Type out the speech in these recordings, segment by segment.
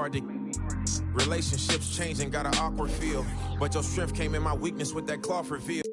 hard to. Relationships changing, got an awkward feel. But your strength came in my weakness with that cloth reveal.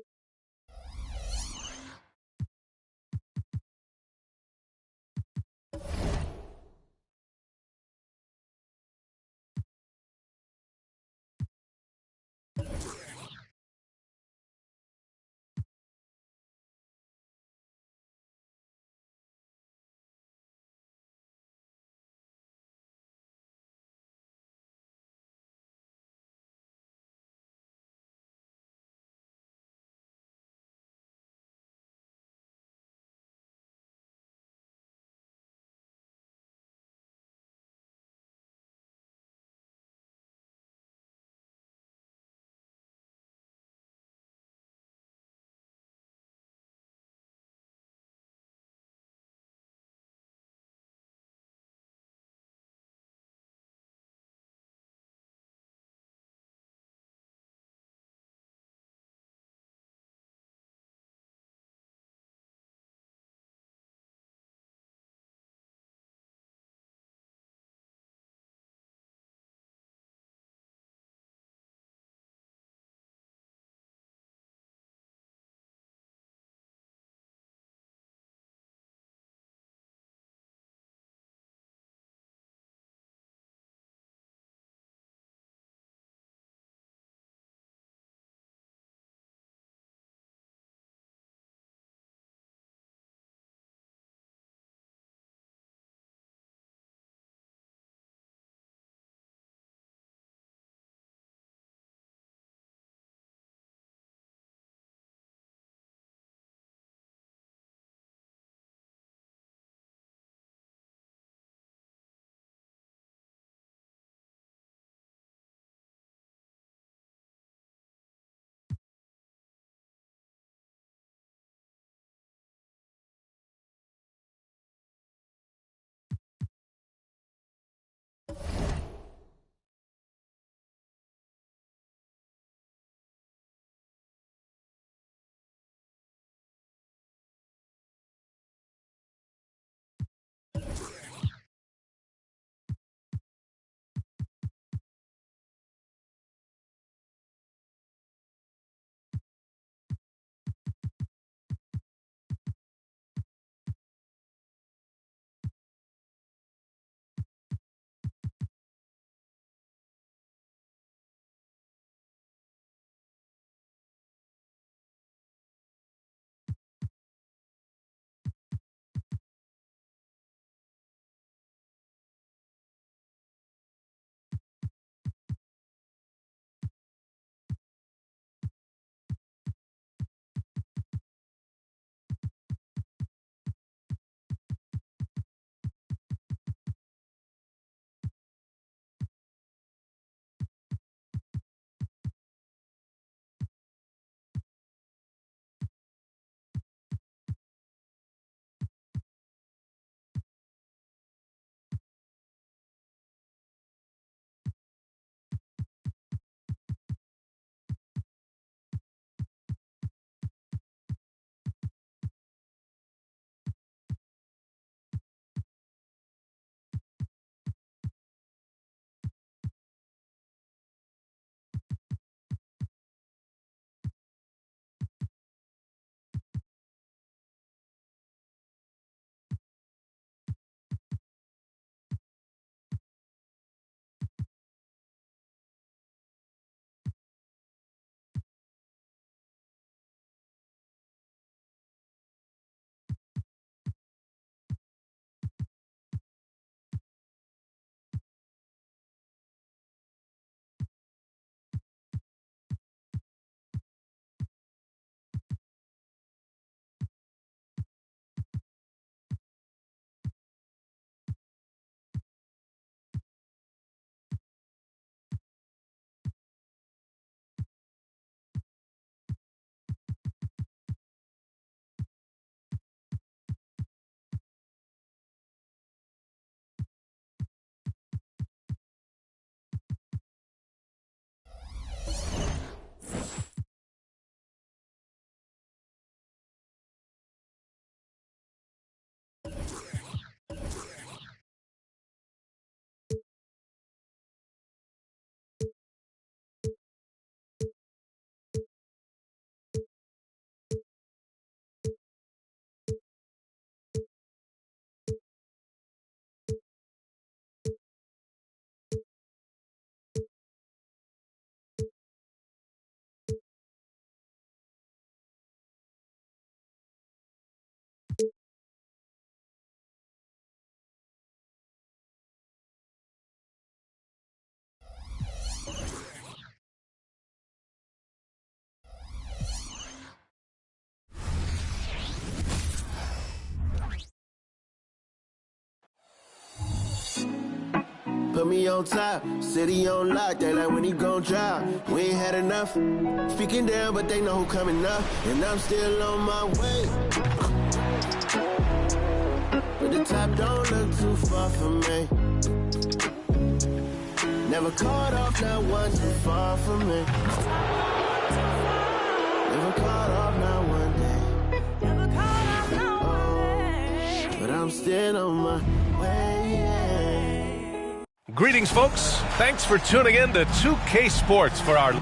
put me on top. City on lock, they like when he gon' drop. We ain't had enough. Speaking down, but they know who coming up. And I'm still on my way. But the top don't look too far from me. Never caught off, not one too far from me. Never caught off, not one day. But I'm still on my way. Greetings, folks. Thanks for tuning in to 2K Sports for our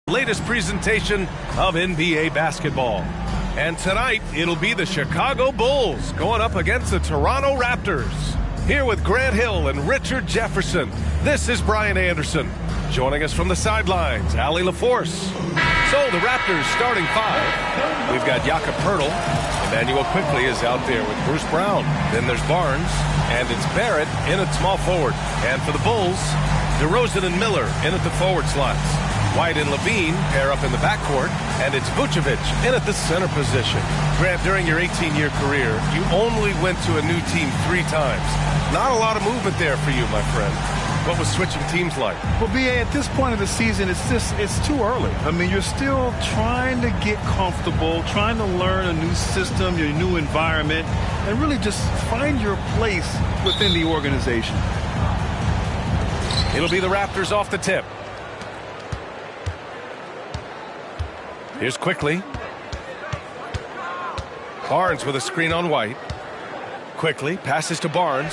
Latest presentation of NBA basketball. And tonight, it'll be the Chicago Bulls going up against the Toronto Raptors. Here with Grant Hill and Richard Jefferson, this is Brian Anderson. Joining us from the sidelines, Allie LaForce. So the Raptors starting five. We've got Jakob Poeltl. Emmanuel Quickley is out there with Bruce Brown. Then there's Barnes, and it's Barrett in at small forward. And for the Bulls, DeRozan and Miller in at the forward slots. White and Levine pair up in the backcourt, and it's Vucevic in at the center position. Grant, during your 18-year career, you only went to a new team 3 times. Not a lot of movement there for you, my friend. What was switching teams like? Well, B.A., at this point of the season, it's too early. I mean, you're still trying to get comfortable, trying to learn a new system, your new environment, and really just find your place within the organization. It'll be the Raptors off the tip. Here's Quickley. Barnes with a screen on White. Quickley passes to Barnes.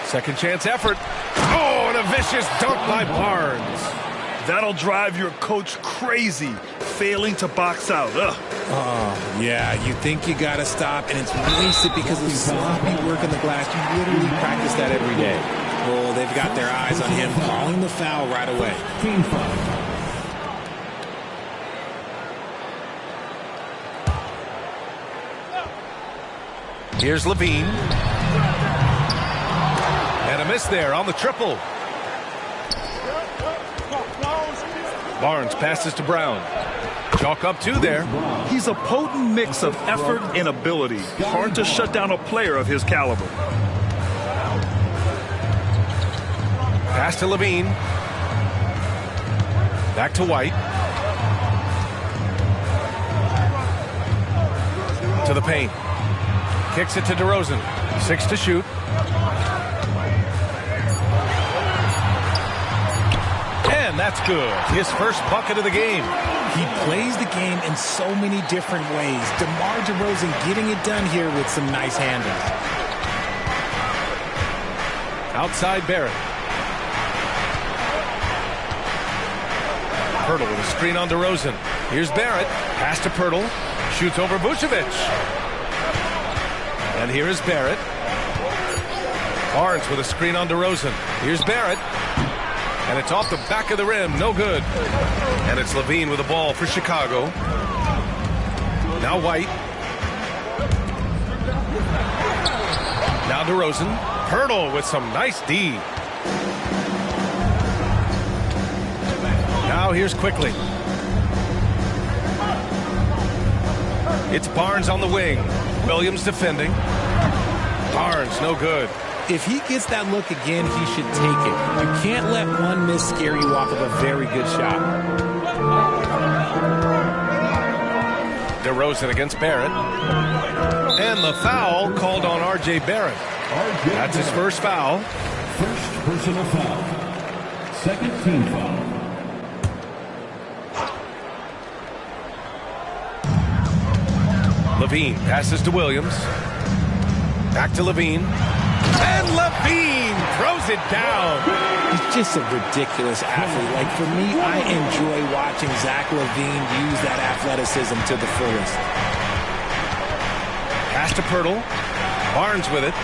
Second chance effort. Oh, and a vicious dunk by Barnes. That'll drive your coach crazy, failing to box out. Ugh. Oh, yeah, you think you got to stop, and it's wasted because of sloppy work on the glass. You literally practice that every day. Oh, they've got their eyes on him, calling the foul right away. Team foul. Here's Levine. And a miss there on the triple. Barnes passes to Brown. Chalk up 2 there. He's a potent mix of effort and ability. Hard to shut down a player of his caliber. Pass to Levine. Back to White. To the paint. Kicks it to DeRozan. 6 to shoot. And that's good. His first bucket of the game. He plays the game in so many different ways. DeMar DeRozan getting it done here with some nice handles. Outside Barrett. Poeltl with a screen on DeRozan. Here's Barrett. Pass to Poeltl. Shoots over Vucevic. And here is Barrett. Barnes with a screen on DeRozan. Here's Barrett. And it's off the back of the rim. No good. And it's Levine with the ball for Chicago. Now White. Now DeRozan. Poeltl with some nice D. Now here's Quickley. It's Barnes on the wing. Williams defending. Barnes, no good. If he gets that look again, he should take it. You can't let one miss scare you off of a very good shot. DeRozan against Barrett. And the foul called on R.J. Barrett. That's his first foul. First personal foul. Second team foul. Levine passes to Williams. Back to Levine. And Levine throws it down. He's just a ridiculous athlete. Like, for me, I enjoy watching Zach LaVine use that athleticism to the fullest. Pass to Poeltl. Barnes with it.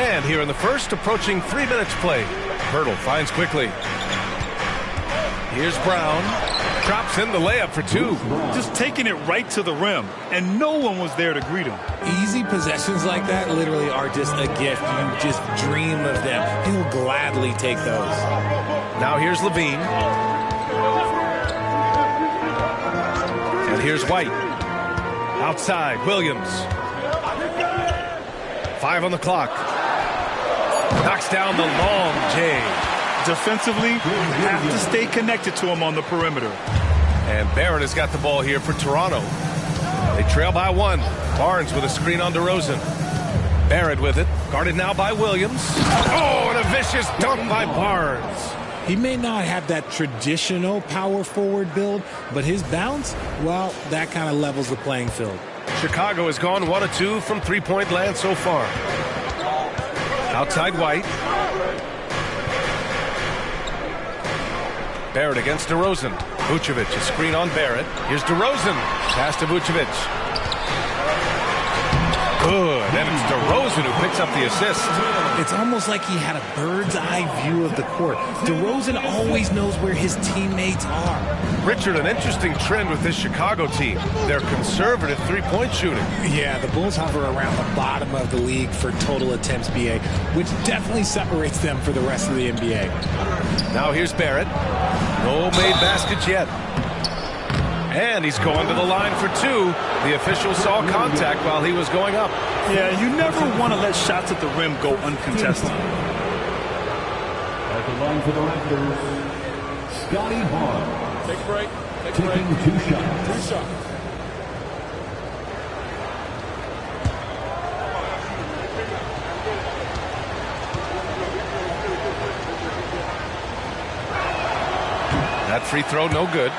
And here in the first, approaching 3 minutes play. Poeltl finds Quickley. Here's Brown. Drops in the layup for 2. Just taking it right to the rim, and no one was there to greet him. Easy possessions like that literally are just a gift. You just dream of them. He'll gladly take those. Now here's Levine. And here's White. Outside, Williams. 5 on the clock. Knocks down the long J. Defensively, you have to stay connected to him on the perimeter. And Barrett has got the ball here for Toronto. They trail by 1. Barnes with a screen on DeRozan. Barrett with it. Guarded now by Williams. Oh, and a vicious dunk by Barnes. He may not have that traditional power forward build, but his bounce, well, that kind of levels the playing field. Chicago has gone 1 of 2 from three-point land so far. Outside White. Barrett against DeRozan. Vucevic, a screen on Barrett. Here's DeRozan. Pass to Vucevic. Good, and it's DeRozan who picks up the assist. It's almost like he had a bird's eye view of the court. DeRozan always knows where his teammates are. Richard, an interesting trend with this Chicago team. They're conservative three-point shooting. Yeah, the Bulls hover around the bottom of the league for total attempts, BA, which definitely separates them for the rest of the NBA. Now here's Barrett. No made baskets yet. And he's going to the line for two. The official saw contact while he was going up. Yeah, you never want to let shots at the rim go uncontested. At the line for the Raptors, Scotty Barnes. Take a break. Taking 2 shots. 2 shots. That free throw, no good.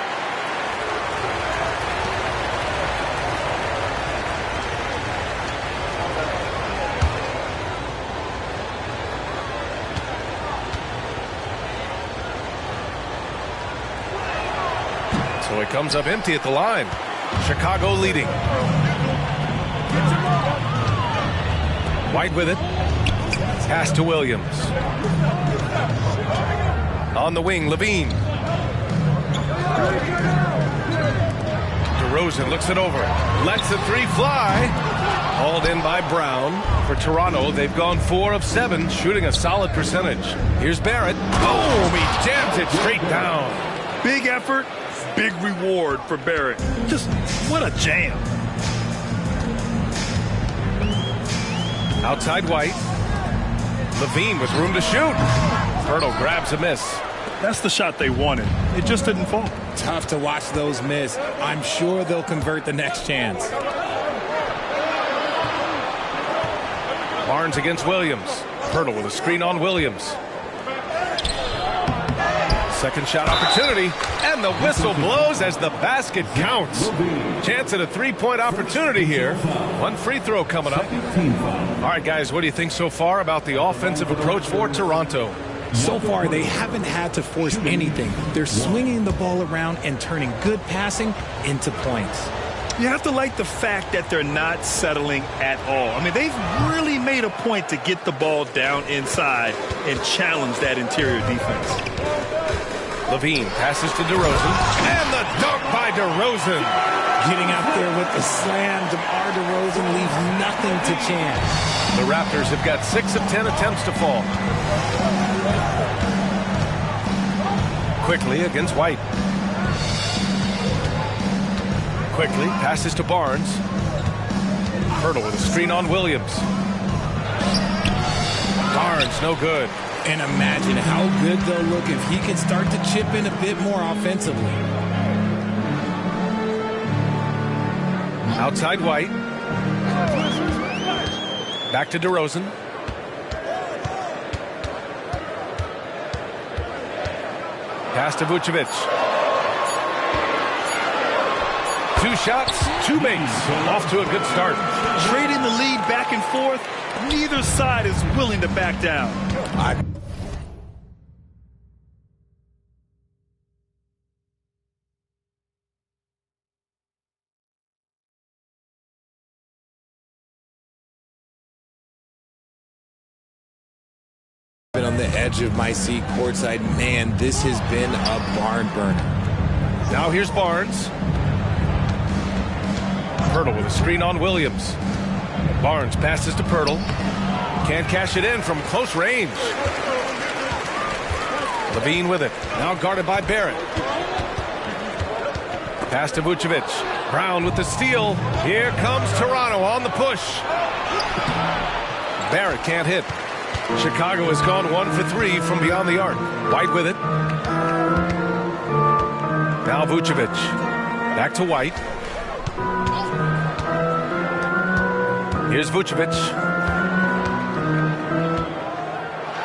So it comes up empty at the line. Chicago leading. White with it. Pass to Williams. On the wing, Levine. DeRozan looks it over. Lets the three fly. Hauled in by Brown. For Toronto, they've gone 4 of 7, shooting a solid percentage. Here's Barrett. Boom! He jams it straight down. Big effort, big reward for Barrett. Just what a jam. Outside White. Levine with room to shoot. Pirtle grabs a miss. That's the shot they wanted. It just didn't fall. Tough to watch those miss. I'm sure they'll convert the next chance. Barnes against Williams. Pirtle with a screen on Williams. Second shot opportunity, and the whistle blows as the basket counts. Chance at a three-point opportunity here. One free throw coming up. All right, guys, what do you think so far about the offensive approach for Toronto? So far, they haven't had to force anything. They're swinging the ball around and turning good passing into points. You have to like the fact that they're not settling at all. I mean, they've really made a point to get the ball down inside and challenge that interior defense. Levine passes to DeRozan, and the dunk by DeRozan. Getting out there with the slam, DeMar DeRozan leaves nothing to chance. The Raptors have got 6 of 10 attempts to fall. Quickly against White. Quickly passes to Barnes. Pirtle with a screen on Williams. Barnes, no good. And imagine how good they'll look if he can start to chip in a bit more offensively. Outside White. Back to DeRozan. Pass to Vucevic. 2 shots, 2 makes. Off to a good start. Trading the lead back and forth, neither side is willing to back down. Been on the edge of my seat courtside. Man, this has been a barn burner. Now here's Barnes. Pirtle with a screen on Williams. Barnes passes to Pirtle. Can't cash it in from close range. Levine with it. Now guarded by Barrett. Pass to Vucevic. Brown with the steal. Here comes Toronto on the push. Barrett can't hit. Chicago has gone 1 for 3 from beyond the arc. White with it. Now Vucevic. Back to White. Here's Vucevic.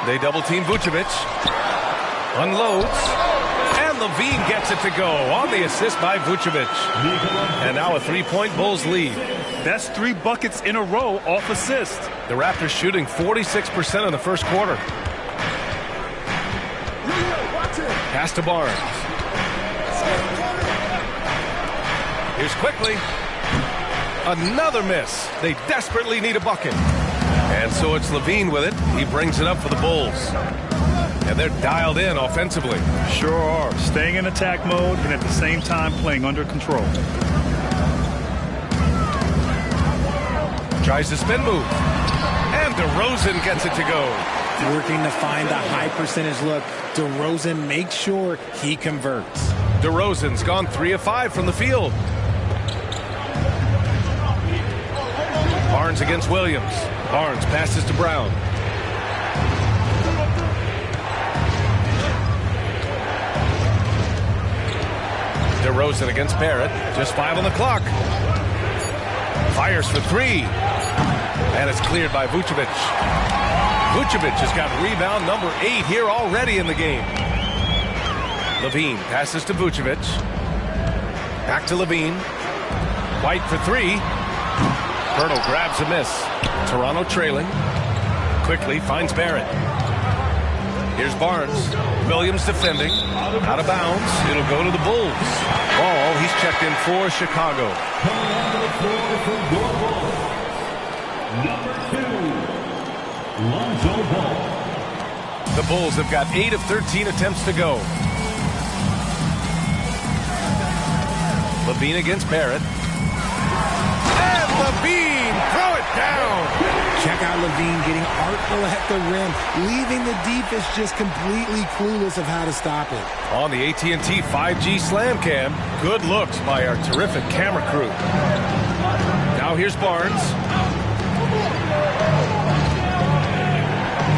They double team Vucevic. Unloads. And Levine gets it to go on the assist by Vucevic. And now a 3-point Bulls lead. That's 3 buckets in a row off assist. The Raptors shooting 46% in the first quarter. Pass to Barnes. Here's quickly. Another miss. They desperately need a bucket. And so it's Levine with it. He brings it up for the Bulls. And they're dialed in offensively. Sure are. Staying in attack mode and at the same time playing under control. Tries to spin move. And DeRozan gets it to go. Working to find the high percentage look. DeRozan makes sure he converts. DeRozan's gone 3 of 5 from the field. Barnes against Williams. Barnes passes to Brown. DeRozan against Barrett. Just 5 on the clock. Fires for 3. And it's cleared by Vucevic. Vucevic has got rebound number 8 here already in the game. Levine passes to Vucevic. Back to Levine. White for 3. Hurdle grabs a miss. Toronto trailing. Quickly finds Barrett. Here's Barnes. Williams defending. Out of bounds. It'll go to the Bulls. Ball, he's checked in for Chicago. Coming onto the floor for your Bulls, number 2, Lonzo Ball. The Bulls have got 8 of 13 attempts to go. Levine against Barrett. And Levine, throw it down. Check out Levine getting artful at the rim, leaving the defense just completely clueless of how to stop it. On the AT&T 5G Slam Cam, good looks by our terrific camera crew. Now here's Barnes.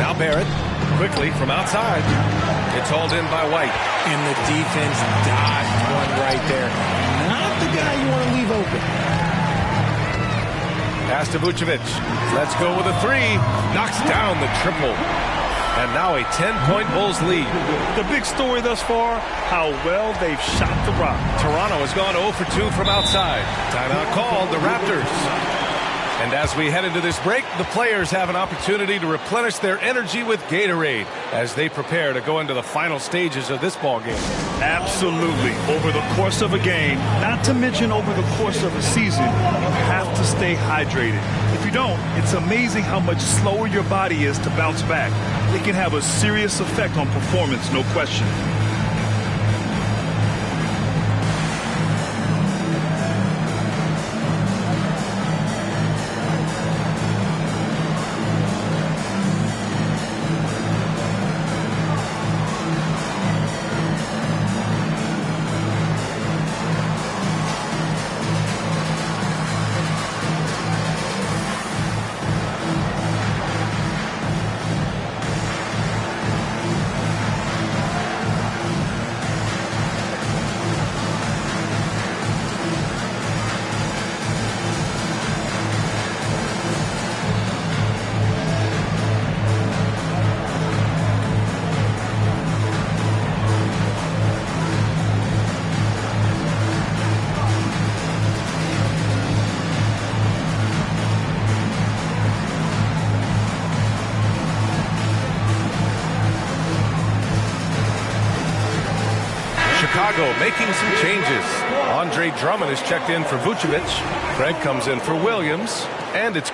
Now Barrett, quickly from outside. It's hauled in by White. And the defense dodged one right there. Not the guy you want to leave open. Pass to Vucevic. Let's go with a 3. Knocks down the triple. And now a 10-point Bulls lead. The big story thus far, how well they've shot the rock. Toronto has gone 0 for 2 from outside. Timeout called, the Raptors. And as we head into this break, the players have an opportunity to replenish their energy with Gatorade as they prepare to go into the final stages of this ball game. Absolutely. Over the course of a game, not to mention over the course of a season, you have to stay hydrated. If you don't, it's amazing how much slower your body is to bounce back. It can have a serious effect on performance, no question. Chicago making some changes. Andre Drummond is checked in for Vucevic. Craig comes in for Williams. And it's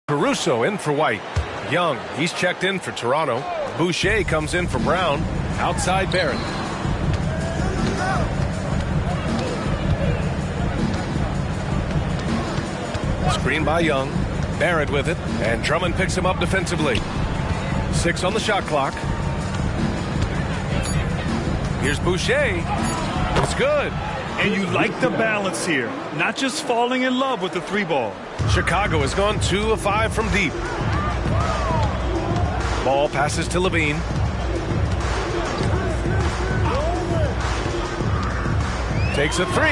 Caruso in for White. Young, he's checked in for Toronto. Boucher comes in for Brown. Outside Barrett. Screen by Young. Barrett with it. And Drummond picks him up defensively. 6 on the shot clock. Here's Boucher. It's good. And you like the balance here. Not just falling in love with the 3-ball. Chicago has gone 2 of 5 from deep. Ball passes to Levine. Takes a 3.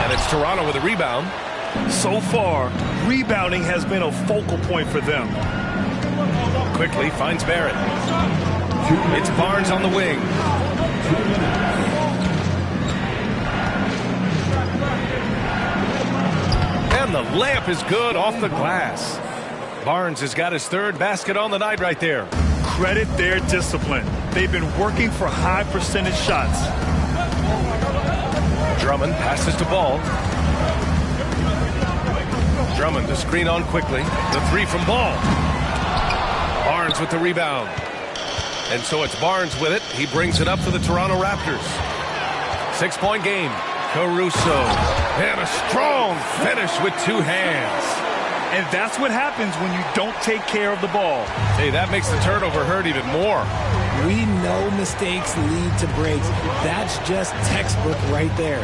And it's Toronto with a rebound. So far, rebounding has been a focal point for them. Quickly finds Barrett. It's Barnes on the wing. And the layup is good off the glass. Barnes has got his 3rd basket on the night right there. Credit their discipline. They've been working for high percentage shots. Drummond passes to Ball. Drummond to screen on quickly. The 3 from Ball. Barnes with the rebound. And so it's Barnes with it. He brings it up for the Toronto Raptors. 6-point game. Caruso. And a strong finish with 2 hands. And that's what happens when you don't take care of the ball. Hey, that makes the turnover hurt even more. We know mistakes lead to breaks. That's just textbook right there.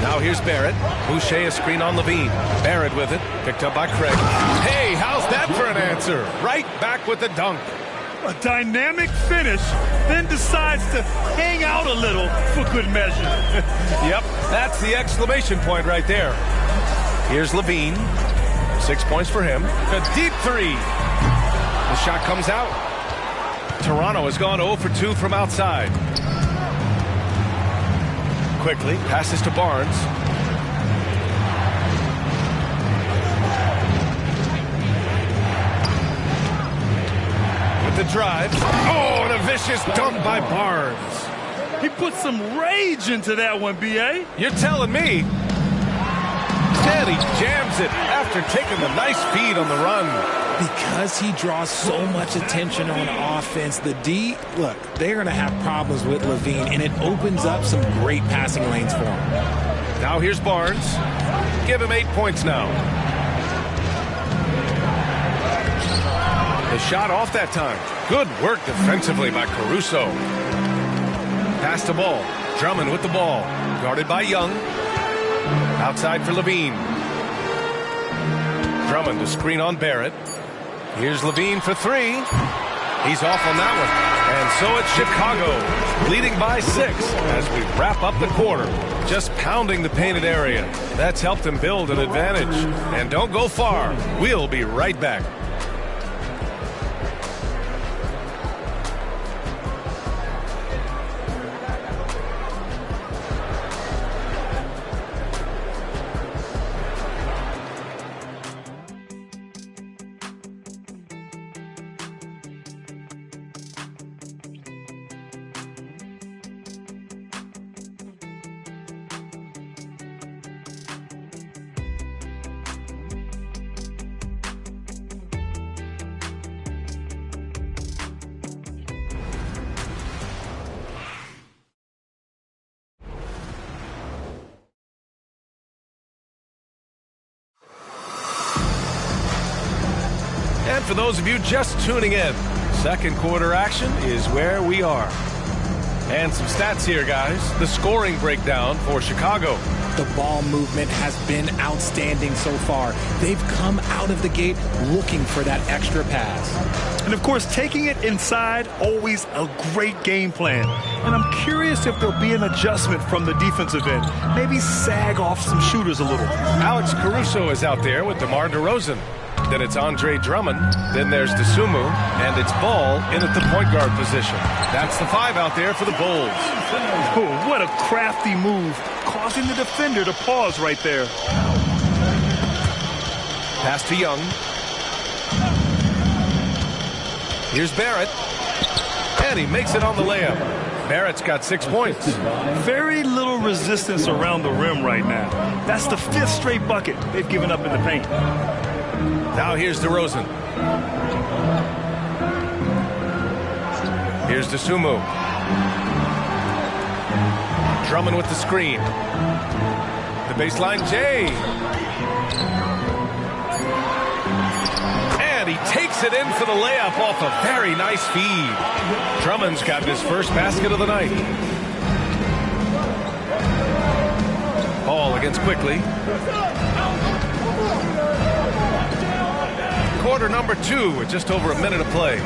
Now here's Barrett. Boucher a screen on Levine. Barrett with it. Picked up by Craig. Hey, how's that for an answer? Right back with the dunk. A dynamic finish, then decides to hang out a little for good measure. Yep, that's the exclamation point right there. Here's Levine. 6 points for him. A deep 3. The shot comes out. Toronto has gone 0 for 2 from outside. Quickly passes to Barnes. With the drive. Oh, and a vicious dunk by Barnes. He put some rage into that one, B.A. You're telling me. And he jams it after taking the nice feed on the run. Because he draws so much attention on offense, the D, look, they're going to have problems with Levine, and it opens up some great passing lanes for him. Now here's Barnes. Give him 8 points now. The shot off that time. Good work defensively by Caruso. Pass to Ball. Drummond with the ball. Guarded by Young. Outside for Levine. Drummond to screen on Barrett. Here's Levine for 3. He's off on that one. And so it's Chicago leading by 6 as we wrap up the quarter. Just pounding the painted area. That's helped them build an advantage. And don't go far. We'll be right back. And for those of you just tuning in, second quarter action is where we are. And some stats here, guys. The scoring breakdown for Chicago. The ball movement has been outstanding so far. They've come out of the gate looking for that extra pass. And, of course, taking it inside, always a great game plan. And I'm curious if there'll be an adjustment from the defensive end. Maybe sag off some shooters a little. Alex Caruso is out there with DeMar DeRozan. Then it's Andre Drummond. Then there's DeSumo. And it's Ball in at the point guard position. That's the 5 out there for the Bulls. Oh, what a crafty move, causing the defender to pause right there. Pass to Young. Here's Barrett. And he makes it on the layup. Barrett's got 6 points. Very little resistance around the rim right now. That's the 5th straight bucket they've given up in the paint. Now here's DeRozan. Here's Dosunmu. Drummond with the screen. The baseline, Jay. And he takes it in for the layup off a very nice feed. Drummond's got his first basket of the night. Ball against Quickly. Quarter number 2 with just over a minute of play.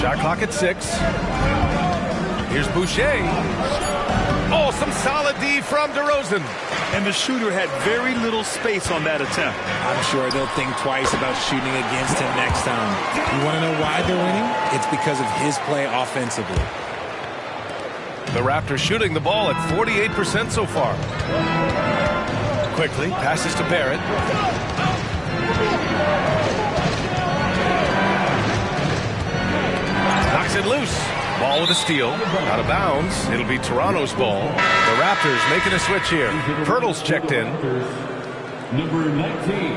Shot clock at 6. Here's Boucher. Oh, some solid D from DeRozan. And the shooter had very little space on that attempt. I'm sure they'll think twice about shooting against him next time. You want to know why they're winning? It's because of his play offensively. The Raptors shooting the ball at 48% so far. Quickly passes to Barrett. Knocks it loose. Ball with a steal. Out of bounds. It'll be Toronto's ball. The Raptors making a switch here. Pirtle's checked in. Number 19,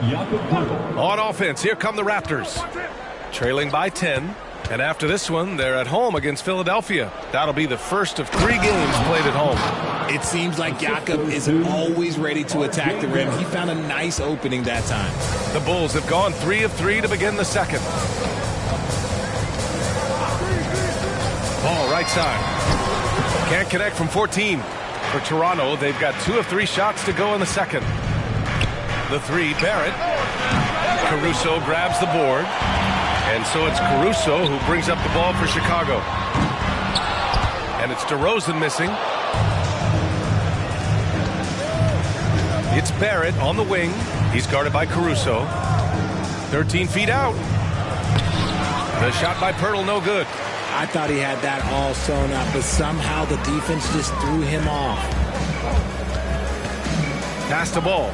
Jakob Poeltl. On offense, here come the Raptors. Trailing by 10. And after this one, they're at home against Philadelphia. That'll be the first of 3 games played at home. It seems like Jakob is always ready to attack the rim. He found a nice opening that time. The Bulls have gone 3 of 3 to begin the second. Ball right side. Can't connect from 14. For Toronto, they've got 2 of 3 shots to go in the second. The 3, Barrett. Caruso grabs the board. And so it's Caruso who brings up the ball for Chicago. And it's DeRozan missing. It's Barrett on the wing. He's guarded by Caruso. 13 feet out. The shot by Poeltl, no good. I thought he had that all sewn up, but somehow the defense just threw him off. Pass the ball.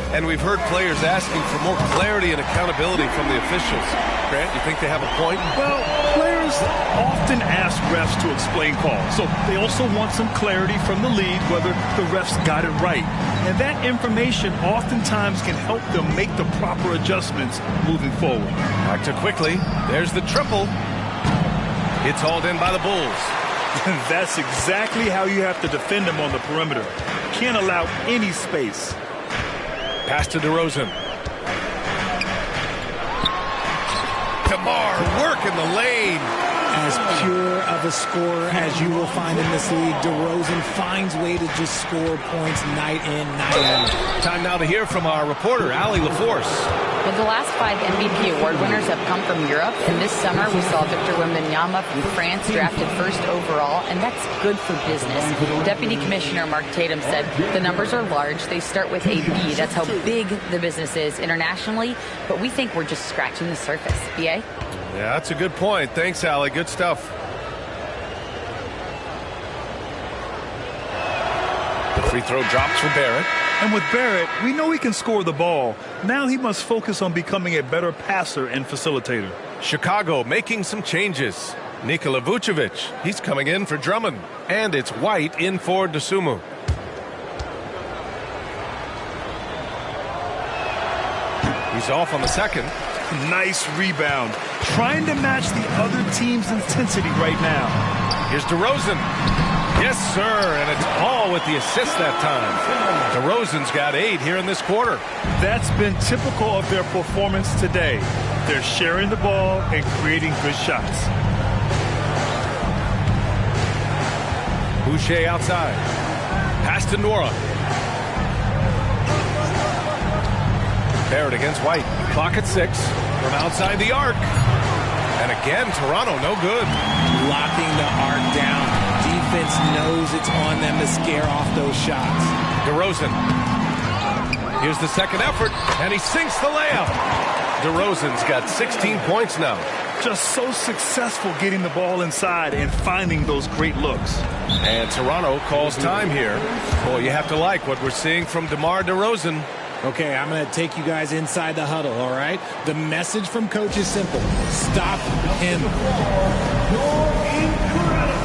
And we've heard players asking for more clarity and accountability from the officials. Grant, you think they have a point? Well, players often ask refs to explain calls. So they also want some clarity from the league whether the refs got it right. And that information oftentimes can help them make the proper adjustments moving forward. Back to Quickly. There's the triple. It's hauled in by the Bulls. That's exactly how you have to defend them on the perimeter. Can't allow any space. Pass to DeRozan. DeMar work in the lane. As pure of a scorer as you will find in this league, DeRozan finds way to just score points night in, night out. Time now to hear from our reporter, Allie LaForce. Well, the last 5 MVP award winners have come from Europe, and this summer we saw Victor Wembanyama from France drafted first overall, and that's good for business. Deputy Commissioner Mark Tatum said the numbers are large. They start with a B. That's how big the business is internationally, but we think we're just scratching the surface. BA? Yeah, that's a good point. Thanks, Allie. Good stuff. The free throw drops for Barrett. And with Barrett, we know he can score the ball. Now he must focus on becoming a better passer and facilitator. Chicago making some changes. Nikola Vucevic, he's coming in for Drummond. And it's White in for Dosunmu. He's off on the second. Nice rebound. Trying to match the other team's intensity right now. Here's DeRozan. Yes, sir, and it's Paul with the assist that time. DeRozan's got 8 here in this quarter. That's been typical of their performance today. They're sharing the ball and creating good shots. Boucher outside. Pass to Nora. Barrett against White. Clock at 6 from outside the arc. And again, Toronto no good. Locking the arc down. Defense knows it's on them to scare off those shots. DeRozan. Here's the second effort, and he sinks the layup. DeRozan's got 16 points now. Just so successful getting the ball inside and finding those great looks. And Toronto calls time here. Boy, you have to like what we're seeing from DeMar DeRozan. Okay, I'm going to take you guys inside the huddle, all right? The message from coach is simple. Stop him. You're incredible.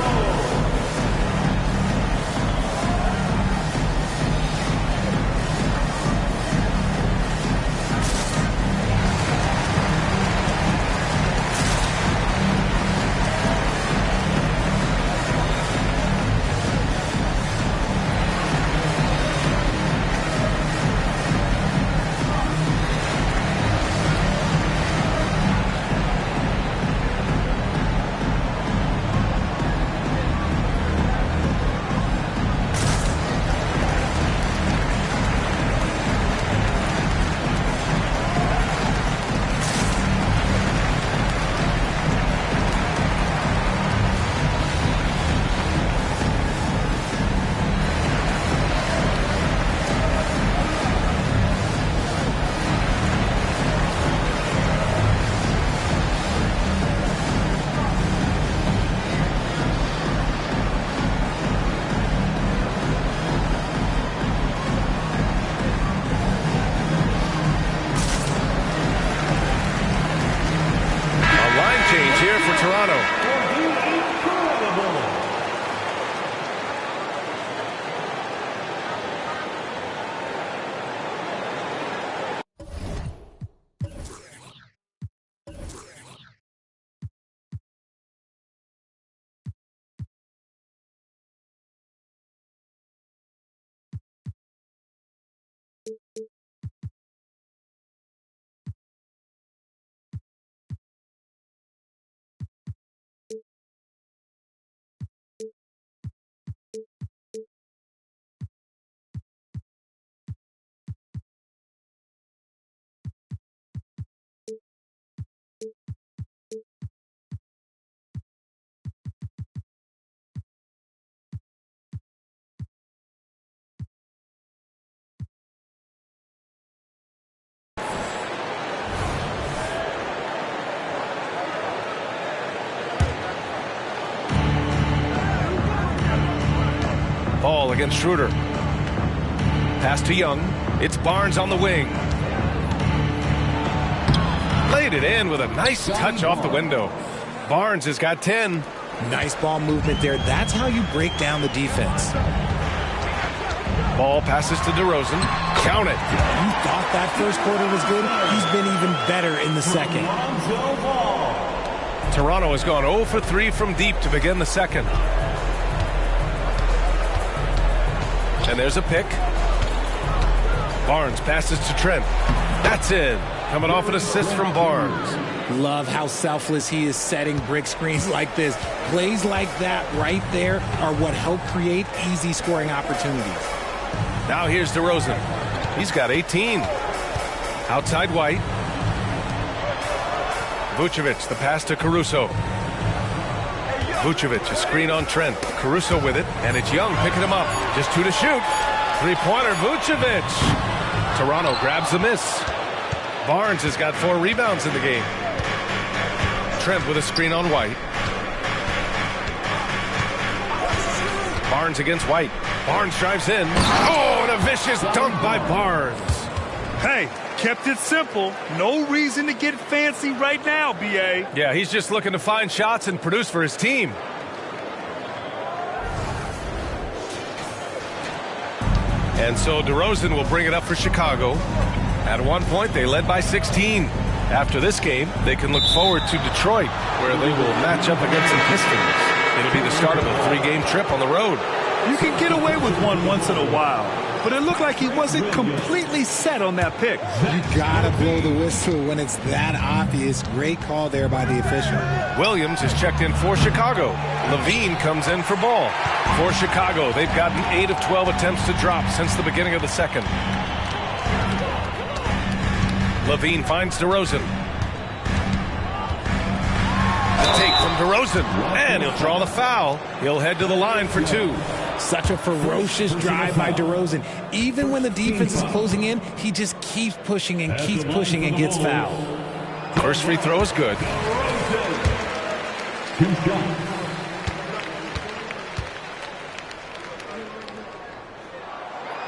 Ball against Schroeder. Pass to Young. It's Barnes on the wing. Laid it in with a nice touch off the window. Barnes has got 10. Nice ball movement there. That's how you break down the defense. Ball passes to DeRozan. Count it. You thought that first quarter was good? He's been even better in the second. Toronto has gone 0 for 3 from deep to begin the second. And there's a pick. Barnes passes to Trent. That's in. Coming off an assist from Barnes. Love how selfless he is setting brick screens like this. Plays like that right there are what help create easy scoring opportunities. Now here's DeRozan. He's got 18. Outside White. Vucevic, the pass to Caruso. Vucevic, a screen on Trent. Caruso with it, and it's Young picking him up. Just 2 to shoot. Three-pointer, Vucevic. Toronto grabs the miss. Barnes has got 4 rebounds in the game. Trent with a screen on White. Barnes against White. Barnes drives in. Oh, and a vicious dunk by Barnes. Hey, kept it simple. No reason to get fancy right now, B.A. Yeah, he's just looking to find shots and produce for his team. And so DeRozan will bring it up for Chicago. At one point, they led by 16. After this game, they can look forward to Detroit, where they will match up against the Pistons. It'll be the start of a 3-game trip on the road. You can get away with one once in a while, but it looked like he wasn't completely set on that pick. You gotta blow the whistle when it's that obvious. Great call there by the official. Williams is checked in for Chicago. Levine comes in for Ball. For Chicago, they've gotten 8 of 12 attempts to drop since the beginning of the second. Levine finds DeRozan. The take from DeRozan, and he'll draw the foul. He'll head to the line for 2. Such a ferocious drive by DeRozan. Even when the defense is closing in, he just keeps pushing and gets fouled. First free throw is good.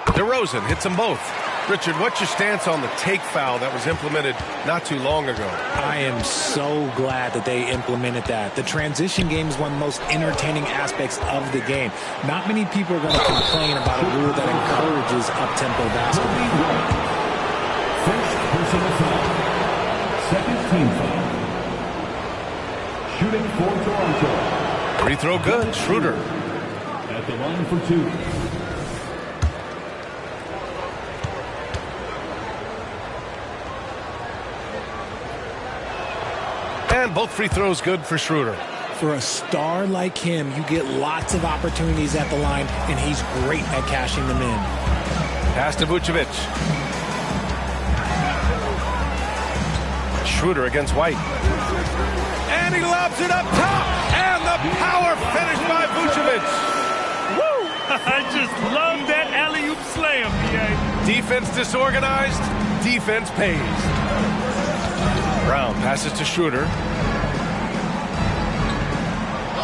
DeRozan hits them both. Richard, what's your stance on the take foul that was implemented not too long ago? I am so glad that they implemented that. The transition game is one of the most entertaining aspects of the game. Not many people are going to complain about a rule that encourages up-tempo basketball. First personal foul. Second team foul. Shooting for Toronto. Free throw good. Schroeder. At the line for 2. And both free throws good for Schroeder. For a star like him, you get lots of opportunities at the line, and he's great at cashing them in. Pass to Vucevic. Schroeder against White. And he lobs it up top. And the power finish by Vucevic. Woo! I just love that alley-oop slam, B.A. Defense disorganized. Defense pays. Brown passes to Schroeder.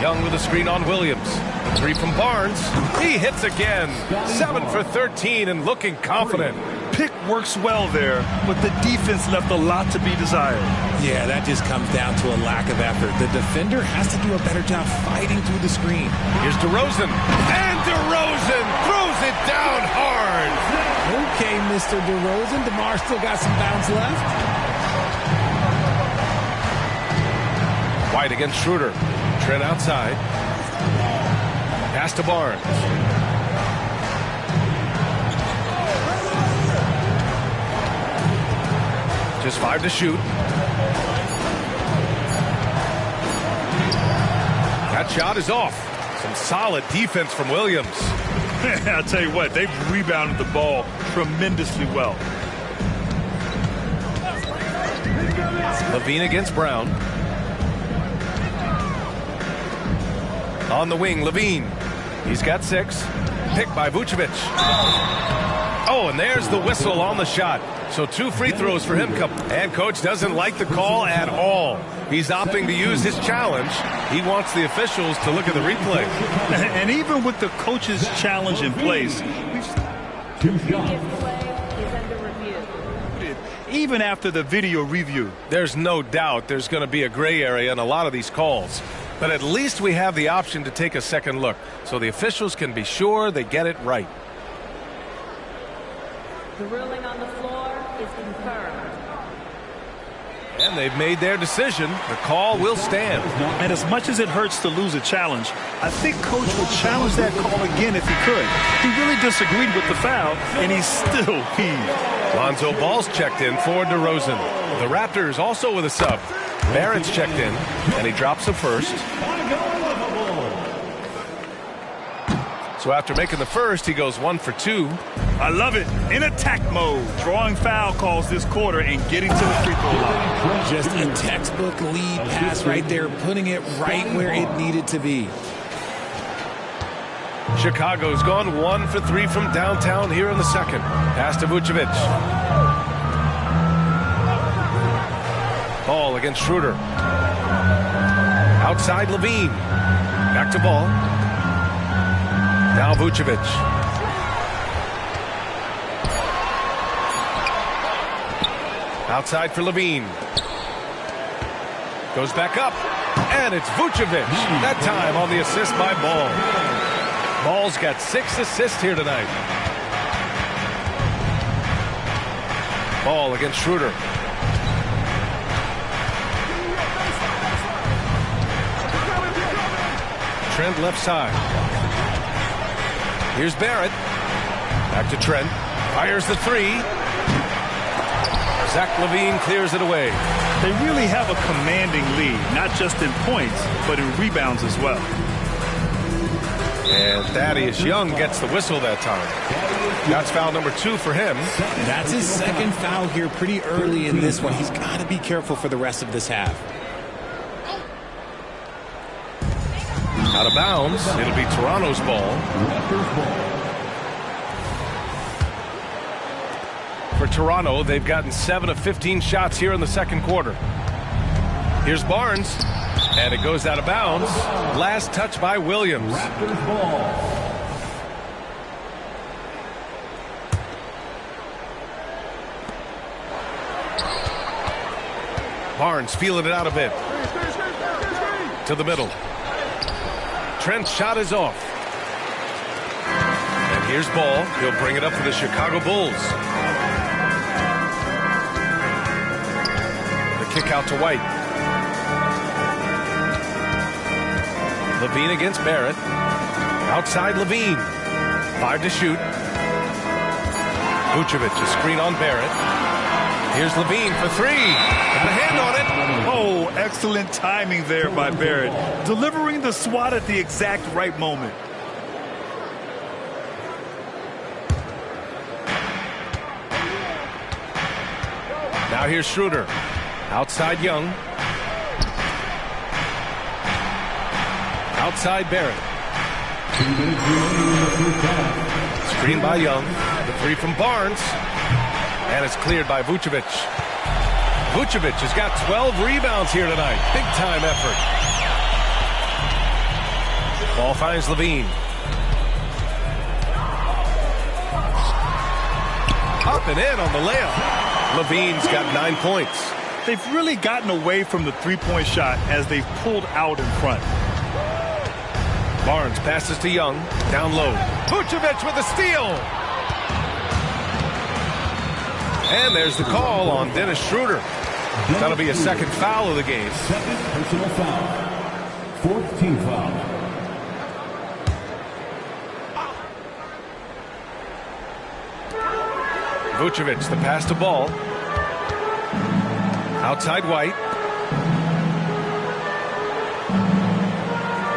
Young with a screen on Williams. A 3 from Barnes. He hits again. 7 for 13 and looking confident. Pick works well there, but the defense left a lot to be desired. Yeah, that just comes down to a lack of effort. The defender has to do a better job fighting through the screen. Here's DeRozan. And DeRozan throws it down hard. Okay, Mr. DeRozan. DeMar still got some bounce left. White against Schroeder. Trent outside. Pass to Barnes. Just 5 to shoot. That shot is off. Some solid defense from Williams. I'll tell you what, they've rebounded the ball tremendously well. Levine against Brown. On the wing, Levine. He's got 6. Picked by Vucevic. Oh, and there's the whistle on the shot. So 2 free throws for him. And coach doesn't like the call at all. He's opting to use his challenge. He wants the officials to look at the replay. And even with the coach's challenge in place, even after the video review, there's no doubt there's going to be a gray area in a lot of these calls. But at least we have the option to take a second look, so the officials can be sure they get it right. The ruling on the floor is confirmed. And they've made their decision. The call will stand. And as much as it hurts to lose a challenge, I think Coach would challenge that call again if he could. He really disagreed with the foul, and he still heaved. Lonzo Ball's checked in for DeRozan. The Raptors also with a sub. Barrett's checked in, and he drops the first. So after making the first, he goes 1 for 2. I love it. In attack mode, drawing foul calls this quarter and getting to the free throw line. Just a textbook lead pass right there, putting it right where it needed to be. Chicago's gone 1 for 3 from downtown here in the second. Pass to Vucevic. Ball against Schroeder. Outside Levine. Back to Ball. Now Vucevic. Outside for Levine. Goes back up. And it's Vucevic. That time on the assist by Ball. Ball's got 6 assists here tonight. Ball against Schroeder. Trent left side. Here's Barrett. Back to Trent. Fires the 3. Zach LaVine clears it away. They really have a commanding lead, not just in points, but in rebounds as well. And Thaddeus Young gets the whistle that time. That's foul number 2 for him. That's his second foul here pretty early in this one. He's got to be careful for the rest of this half. Out of bounds. It'll be Toronto's ball. For Toronto, they've gotten 7 of 15 shots here in the second quarter. Here's Barnes. And it goes out of bounds. Last touch by Williams. Barnes feeling it out a bit. To the middle. Trent's shot is off. And here's Ball. He'll bring it up for the Chicago Bulls. The kick out to White. Levine against Barrett. Outside Levine. 5 to shoot. Vucevic, a screen on Barrett. Here's Levine for 3. Got a hand on it. Oh, excellent timing there by Barrett. Delivering the swat at the exact right moment. Now here's Schroeder. Outside Young. Outside Barrett. Screen by Young. The 3 from Barnes. And it's cleared by Vucevic. Vucevic has got 12 rebounds here tonight. Big time effort. Ball finds Levine. Up and in on the layup. Levine's got 9 points. They've really gotten away from the three-point shot as they've pulled out in front. Barnes passes to Young. Down low. Vucevic with a steal. And there's the call on Dennis Schroeder. That'll be a second foul of the game. Second personal foul. 4th team foul. Vucevic, the pass to Ball. Outside White.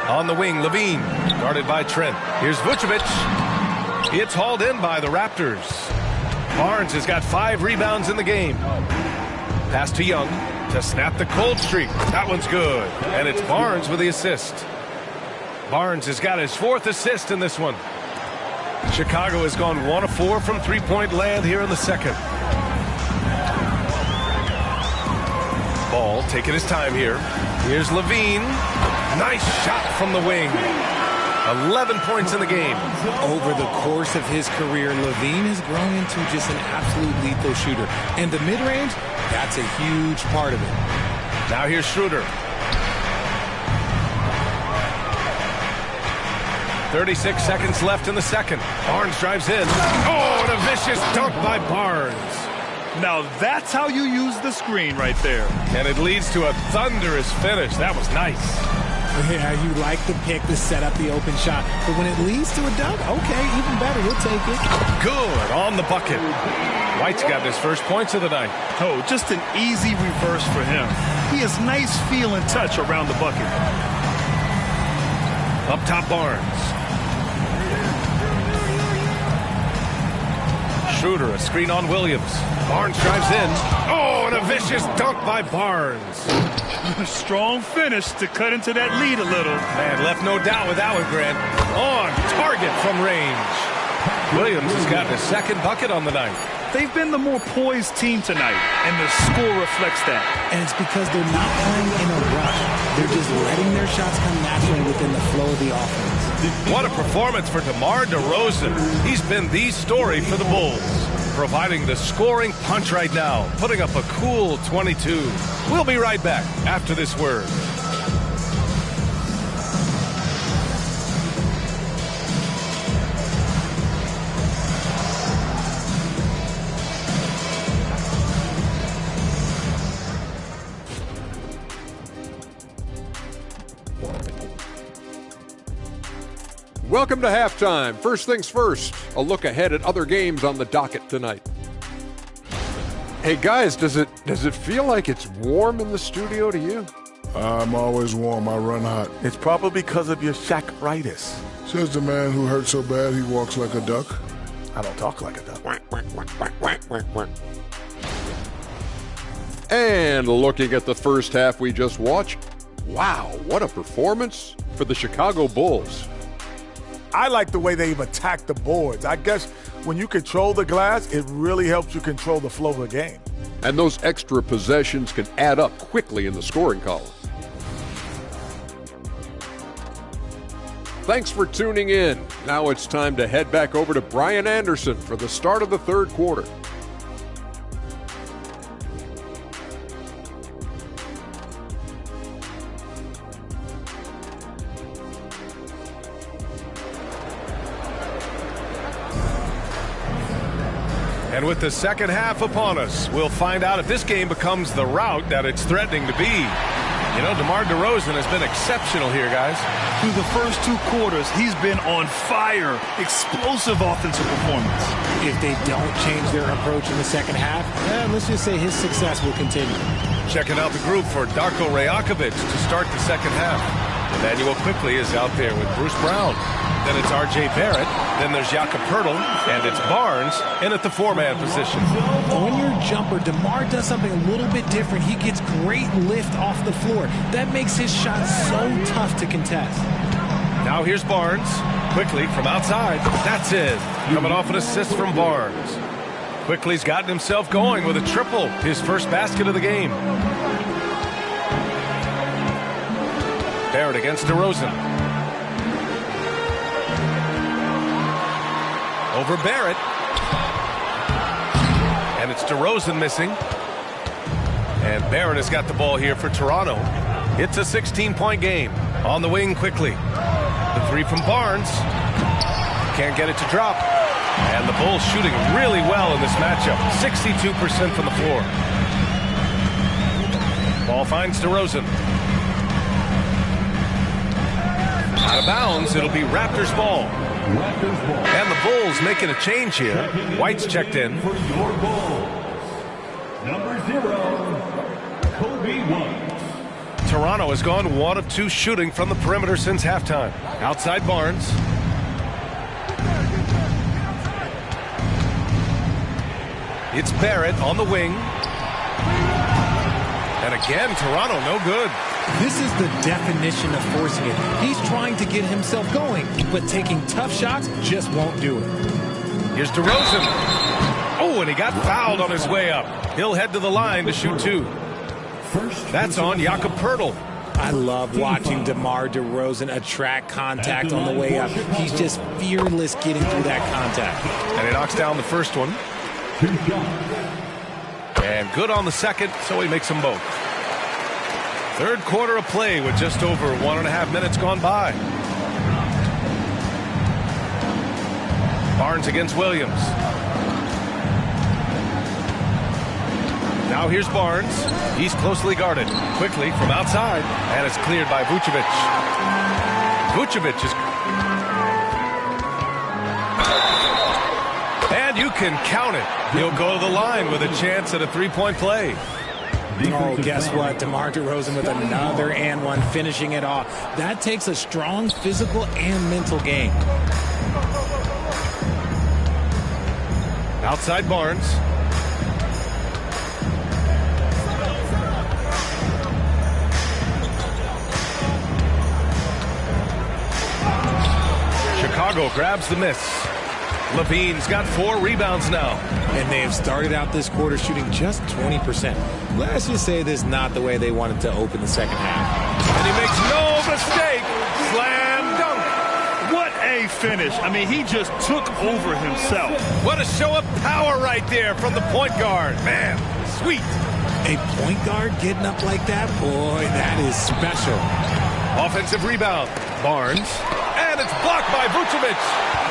On the wing, Levine, guarded by Trent. Here's Vucevic. It's hauled in by the Raptors. Barnes has got 5 rebounds in the game. Pass to Young to snap the cold streak. That one's good. And it's Barnes with the assist. Barnes has got his 4th assist in this one. Chicago has gone 1 of 4 from three-point land here in the second. Ball taking his time here. Here's Levine. Nice shot from the wing. 11 points in the game. Over the course of his career, Levine has grown into just an absolute lethal shooter. And the mid-range, that's a huge part of it. Now here's Schroeder. 36 seconds left in the second. Barnes drives in. Oh, and a vicious dunk by Barnes. Now that's how you use the screen right there. And it leads to a thunderous finish. That was nice. Yeah, you like the pick to set up the open shot. But when it leads to a dunk, okay, even better, he'll take it. Good on the bucket. White's got his first points of the night. Oh, just an easy reverse for him. He has nice feel and touch around the bucket. Up top, Barnes. Schroeder, a screen on Williams. Barnes drives in. Oh, and a vicious dunk by Barnes. Strong finish to cut into that lead a little. Man, left no doubt with that one, Grant. On target from range. Williams has got his 2nd bucket on the night. They've been the more poised team tonight, and the score reflects that. And it's because they're not playing in a rush. They're just letting their shots come naturally within the flow of the offense. What a performance for DeMar DeRozan. He's been the story for the Bulls, providing the scoring punch right now, putting up a cool 22. We'll be right back after this word. Welcome to halftime. First things first, a look ahead at other games on the docket tonight. Hey guys, does it feel like it's warm in the studio to you? I'm always warm. I run hot. It's probably because of your Shaq-ritis. Says the man who hurt so bad he walks like a duck. I don't talk like a duck. And looking at the first half we just watched, wow, what a performance for the Chicago Bulls. I like the way they've attacked the boards. I guess when you control the glass, it really helps you control the flow of the game. And those extra possessions can add up quickly in the scoring column. Thanks for tuning in. Now it's time to head back over to Brian Anderson for the start of the third quarter. And with the second half upon us, we'll find out if this game becomes the rout that it's threatening to be. You know, DeMar DeRozan has been exceptional here, guys. Through the first 2 quarters, he's been on fire. Explosive offensive performance. If they don't change their approach in the second half, let's just say his success will continue. Checking out the group for Darko Rajakovic to start the second half. Emmanuel Quickley is out there with Bruce Brown. Then it's R.J. Barrett. Then there's Jakob Poeltl. And it's Barnes in at the 4-man position. On your jumper, DeMar does something a little bit different. He gets great lift off the floor. That makes his shot so tough to contest. Now here's Barnes. Quickly from outside. That's it. Coming off an assist from Barnes. Quickly's gotten himself going with a triple. His first basket of the game. Barrett against DeRozan. Over Barrett. And it's DeRozan missing. And Barrett has got the ball here for Toronto. It's a 16-point game. On the wing quickly. The 3 from Barnes. Can't get it to drop. And the Bulls shooting really well in this matchup. 62% from the floor. Ball finds DeRozan. Out of bounds, it'll be Raptors ball. And the Bulls making a change here. White's checked in. For your Bulls, number 0, Kobe White. Toronto has gone 1 of 2 shooting from the perimeter since halftime. Outside Barnes. It's Barrett on the wing. And again, Toronto no good. This is the definition of forcing it. He's trying to get himself going, but taking tough shots just won't do it. Here's DeRozan. Oh, and he got fouled on his way up. He'll head to the line to shoot 2. That's on Jakob Poeltl. I love watching DeMar DeRozan attract contact on the way up. He's just fearless getting through that contact. And he knocks down the first one. And good on the second, so he makes them both. Third quarter of play with just over 1.5 minutes gone by. Barnes against Williams. Now here's Barnes. He's closely guarded. Quickly from outside. And it's cleared by Vucevic. Vucevic is... And you can count it. He'll go to the line with a chance at a 3-point play. Oh, guess what? DeMar DeRozan with another and one, finishing it off. That takes a strong physical and mental game. Outside Barnes. Chicago grabs the miss. Levine's got 4 rebounds now. And they have started out this quarter shooting just 20%. Let's just say this is not the way they wanted to open the second half. And he makes no mistake. Slam dunk. What a finish. I mean, he just took over himself. What a show of power right there from the point guard. Man, sweet. A point guard getting up like that? Boy, that is special. Offensive rebound. Barnes. And it's blocked by Vucevic.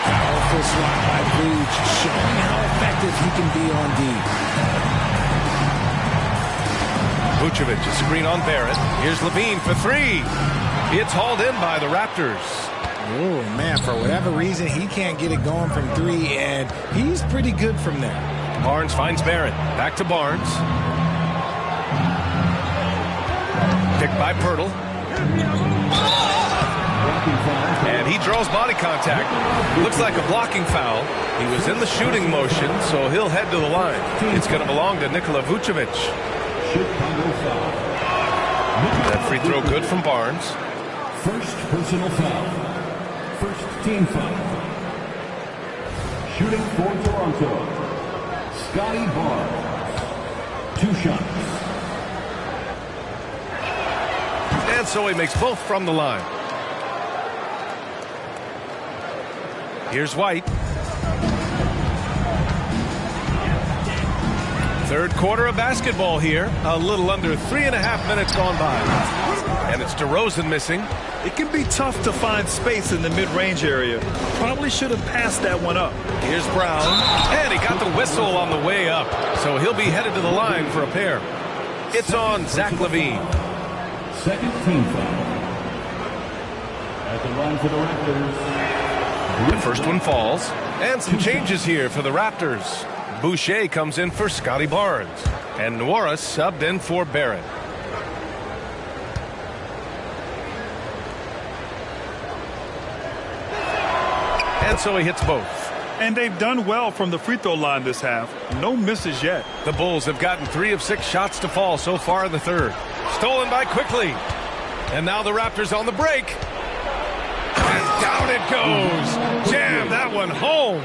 Powerful swat by Vuce, showing how effective he can be on D. Vucevic, a screen on Barrett. Here's Levine for 3. It's hauled in by the Raptors. Oh, man, for whatever reason, he can't get it going from 3, and he's pretty good from there. Barnes finds Barrett. Back to Barnes. Picked by Poeltl. And he draws body contact. Looks like a blocking foul. He was in the shooting motion, so he'll head to the line. It's going to belong to Nikola Vucevic. That free throw good from Barnes. First personal foul. First team foul. Shooting for Toronto. Scotty Barnes. 2 shots. And so he makes both from the line. Here's White. Third quarter of basketball here. A little under 3.5 minutes gone by. And it's DeRozan missing. It can be tough to find space in the mid-range area. Probably should have passed that one up. Here's Brown. And he got the whistle on the way up. So he'll be headed to the line for a pair. It's on Zach LaVine. Second team foul. At the line for the Raptors. The first one falls. And some changes here for the Raptors. Boucher comes in for Scotty Barnes. And Norris subbed in for Barrett. And so he hits both. And they've done well from the free throw line this half. No misses yet. The Bulls have gotten 3 of 6 shots to fall so far in the third. Stolen by Quickly. And now the Raptors on the break. And down it goes. Jam that one home.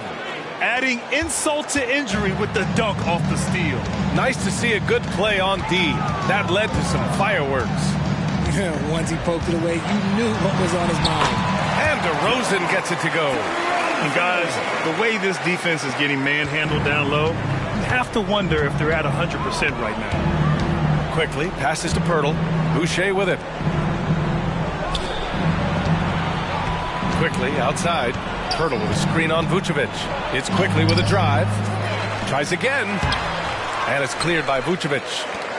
Adding insult to injury with the dunk off the steal. Nice to see a good play on D. That led to some fireworks. Once he poked it away, you knew what was on his mind. And DeRozan gets it to go. And guys, the way this defense is getting manhandled down low, you have to wonder if they're at 100% right now. Quickly passes to Poeltl. Boucher with it. Quickly outside. Poeltl with a screen on Vucevic. It's Quickly with a drive. Tries again. And it's cleared by Vucevic.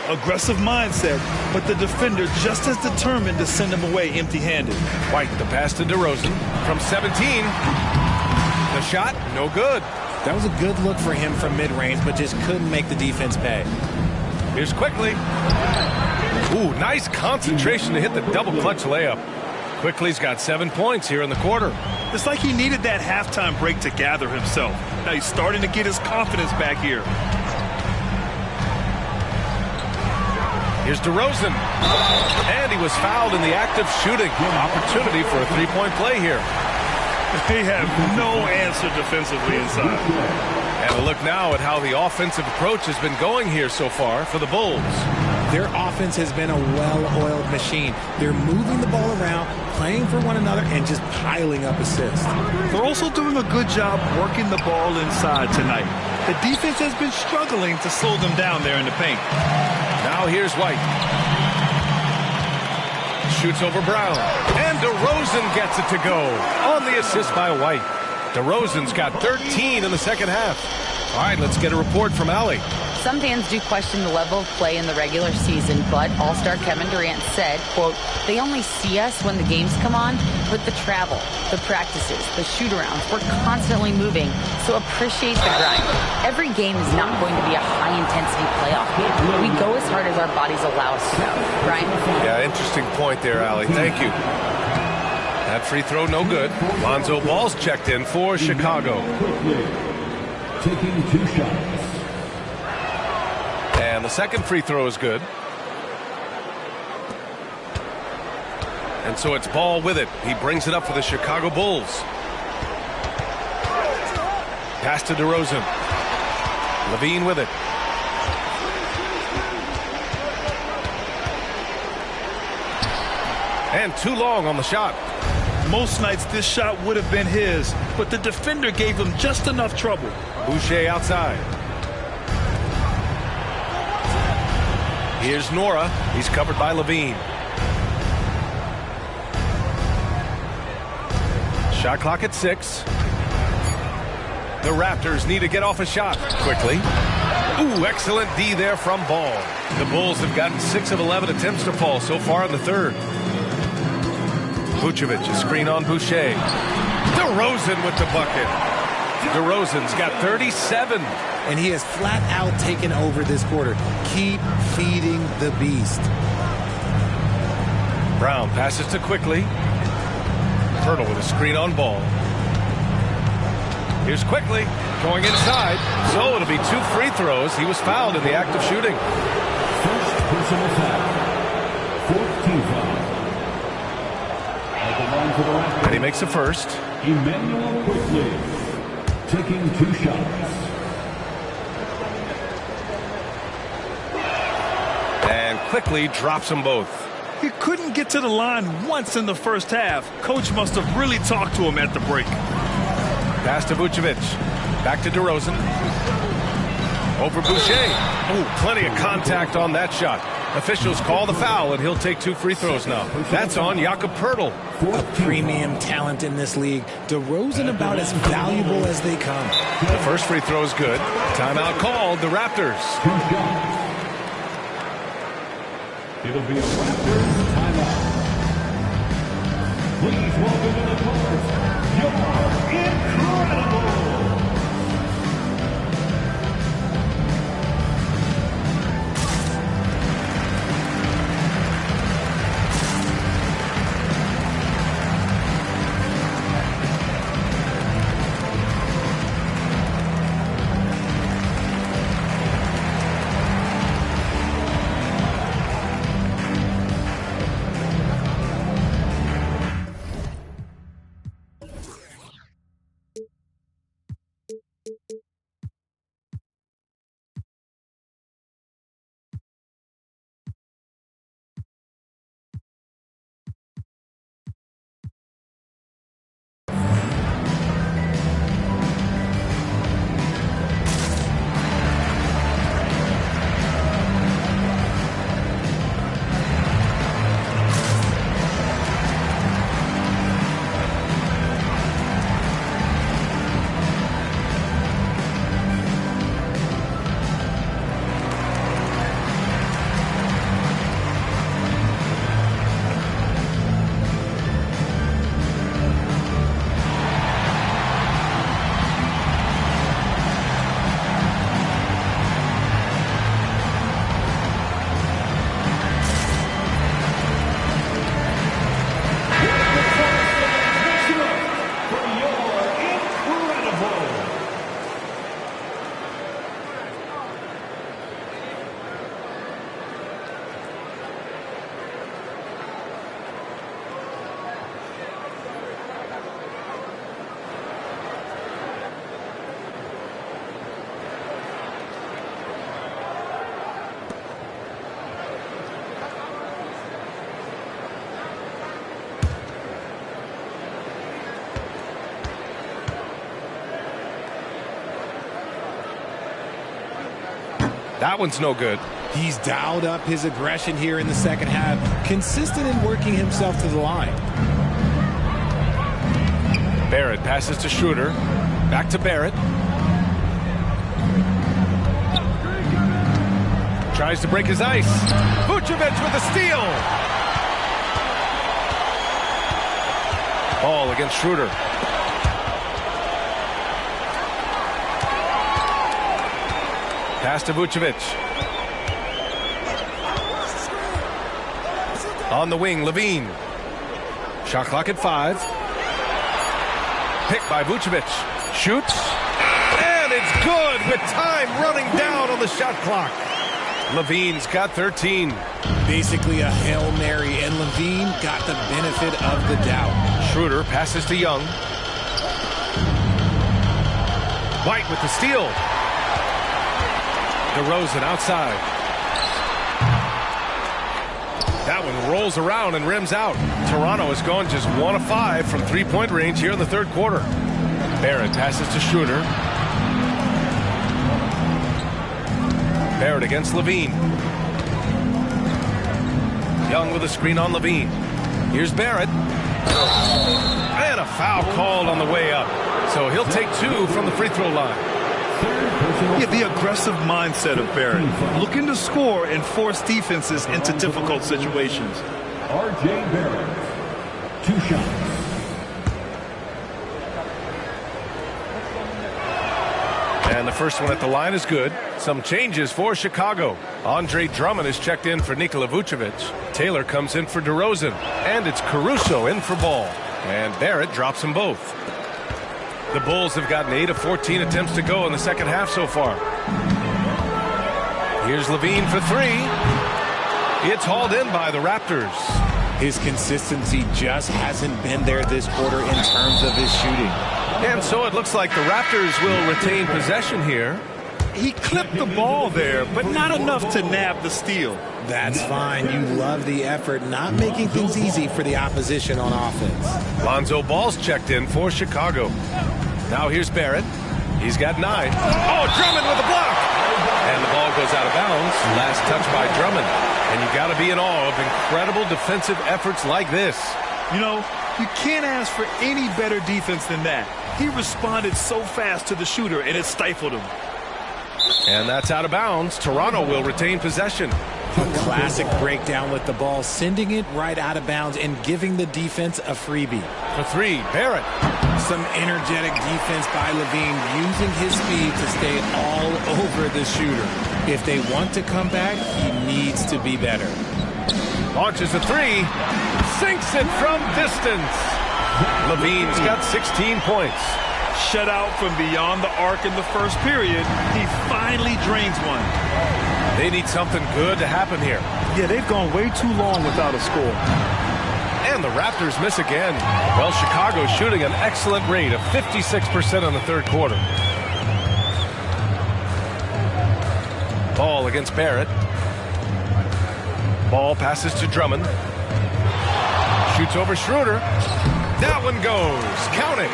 Aggressive mindset, but the defender just as determined to send him away empty-handed. White, the pass to DeRozan from 17. The shot, no good. That was a good look for him from mid-range, but just couldn't make the defense pay. Here's Quickly. Ooh, nice concentration to hit the double clutch layup. Quickly's got 7 points here in the quarter. It's like he needed that halftime break to gather himself. Now he's starting to get his confidence back here. Here's DeRozan. And he was fouled in the act of shooting. Opportunity for a three-point play here. They have no answer defensively inside. And a look now at how the offensive approach has been going here so far for the Bulls. Their offense has been a well-oiled machine. They're moving the ball around, playing for one another, and just piling up assists. They're also doing a good job working the ball inside tonight. The defense has been struggling to slow them down there in the paint. Now here's White. Shoots over Brown. And DeRozan gets it to go on the assist by White. DeRozan's got 13 in the second half. All right, let's get a report from Allie. Some fans do question the level of play in the regular season, but All-Star Kevin Durant said, quote, they only see us when the games come on, but the travel, the practices, the shoot-arounds, we're constantly moving, so appreciate the grind. Every game is not going to be a high-intensity playoff game. We go as hard as our bodies allow us to go. Brian? Yeah, interesting point there, Allie. Thank you. That free throw, no good. Lonzo Ball's checked in for Chicago. Taking 2 shots. And the second free throw is good. And so it's Ball with it. He brings it up for the Chicago Bulls. Pass to DeRozan. Levine with it. And too long on the shot. Most nights this shot would have been his, but the defender gave him just enough trouble. Boucher outside. Here's Nora. He's covered by Levine. Shot clock at 6. The Raptors need to get off a shot quickly. Ooh, excellent D there from Ball. The Bulls have gotten 6 of 11 attempts to fall so far in the third. Vucevic, a screen on Boucher. DeRozan with the bucket. DeRozan's got 37. And he has flat out taken over this quarter. Keep feeding the beast. Brown passes to Quickly. Pirtle with a screen on Ball. Here's Quickly going inside. So it'll be 2 free throws. He was fouled in the act of shooting. First personal foul. 4th team foul. At the line for the Raptors. And he makes the first. Emmanuel Quickly taking 2 shots. And Quickly drops them both. He couldn't get to the line once in the first half. Coach must have really talked to him at the break. Pass to Vucevic. Back to DeRozan. Over Boucher. Oh, plenty of contact on that shot. Officials call the foul, and he'll take 2 free throws now. That's on Jakob Pirtle. A premium talent in this league. DeRozan about as valuable as they come. The first free throw is good. Timeout called. The Raptors. It'll be a Raptors timeout. Please welcome to the court, your incredible. That one's no good. He's dialed up his aggression here in the second half, consistent in working himself to the line. Barrett passes to Schroeder. Back to Barrett. Tries to break his ice. Vucevic with a steal. Ball against Schroeder. Pass to Vucevic. On the wing, Levine. Shot clock at 5. Picked by Vucevic. Shoots. And it's good with time running down on the shot clock. Levine's got 13. Basically a Hail Mary, and Levine got the benefit of the doubt. Schroeder passes to Young. White with the steal. DeRozan outside. That one rolls around and rims out. Toronto has gone just 1 of 5 from three-point range here in the third quarter. Barrett passes to Schroeder. Barrett against Levine. Young with a screen on Levine. Here's Barrett. And a foul called on the way up. So he'll take 2 from the free throw line. Yeah, the aggressive mindset of Barrett. Looking to score and force defenses into difficult situations. R.J. Barrett, 2 shots. And the first one at the line is good. Some changes for Chicago. Andre Drummond is checked in for Nikola Vucevic. Taylor comes in for DeRozan. And it's Caruso in for Ball. And Barrett drops them both. The Bulls have gotten 8 of 14 attempts to go in the second half so far. Here's Levine for 3. It's hauled in by the Raptors. His consistency just hasn't been there this quarter in terms of his shooting. And so it looks like the Raptors will retain possession here. He clipped the ball there, but not enough to nab the steal. That's fine. You love the effort, not making things easy for the opposition on offense. Lonzo Ball's checked in for Chicago. Now here's Barrett. He's got 9. Oh, Drummond with a block! And the ball goes out of bounds. Last touch by Drummond. And you got to be in awe of incredible defensive efforts like this. You know, you can't ask for any better defense than that. He responded so fast to the shooter, and it stifled him. And that's out of bounds. Toronto will retain possession. A classic breakdown with the ball, sending it right out of bounds and giving the defense a freebie. For 3, Barrett. Some energetic defense by Levine, using his speed to stay all over the shooter. If they want to come back, he needs to be better. Launches a 3. Sinks it from distance. Levine's got 16 points. Shut out from beyond the arc in the first period. He finally drains one. They need something good to happen here. Yeah, they've gone way too long without a score. And the Raptors miss again. Well, Chicago's shooting an excellent rate of 56% in the third quarter. Ball against Barrett. Ball passes to Drummond. Shoots over Schroeder. That one goes. Count it.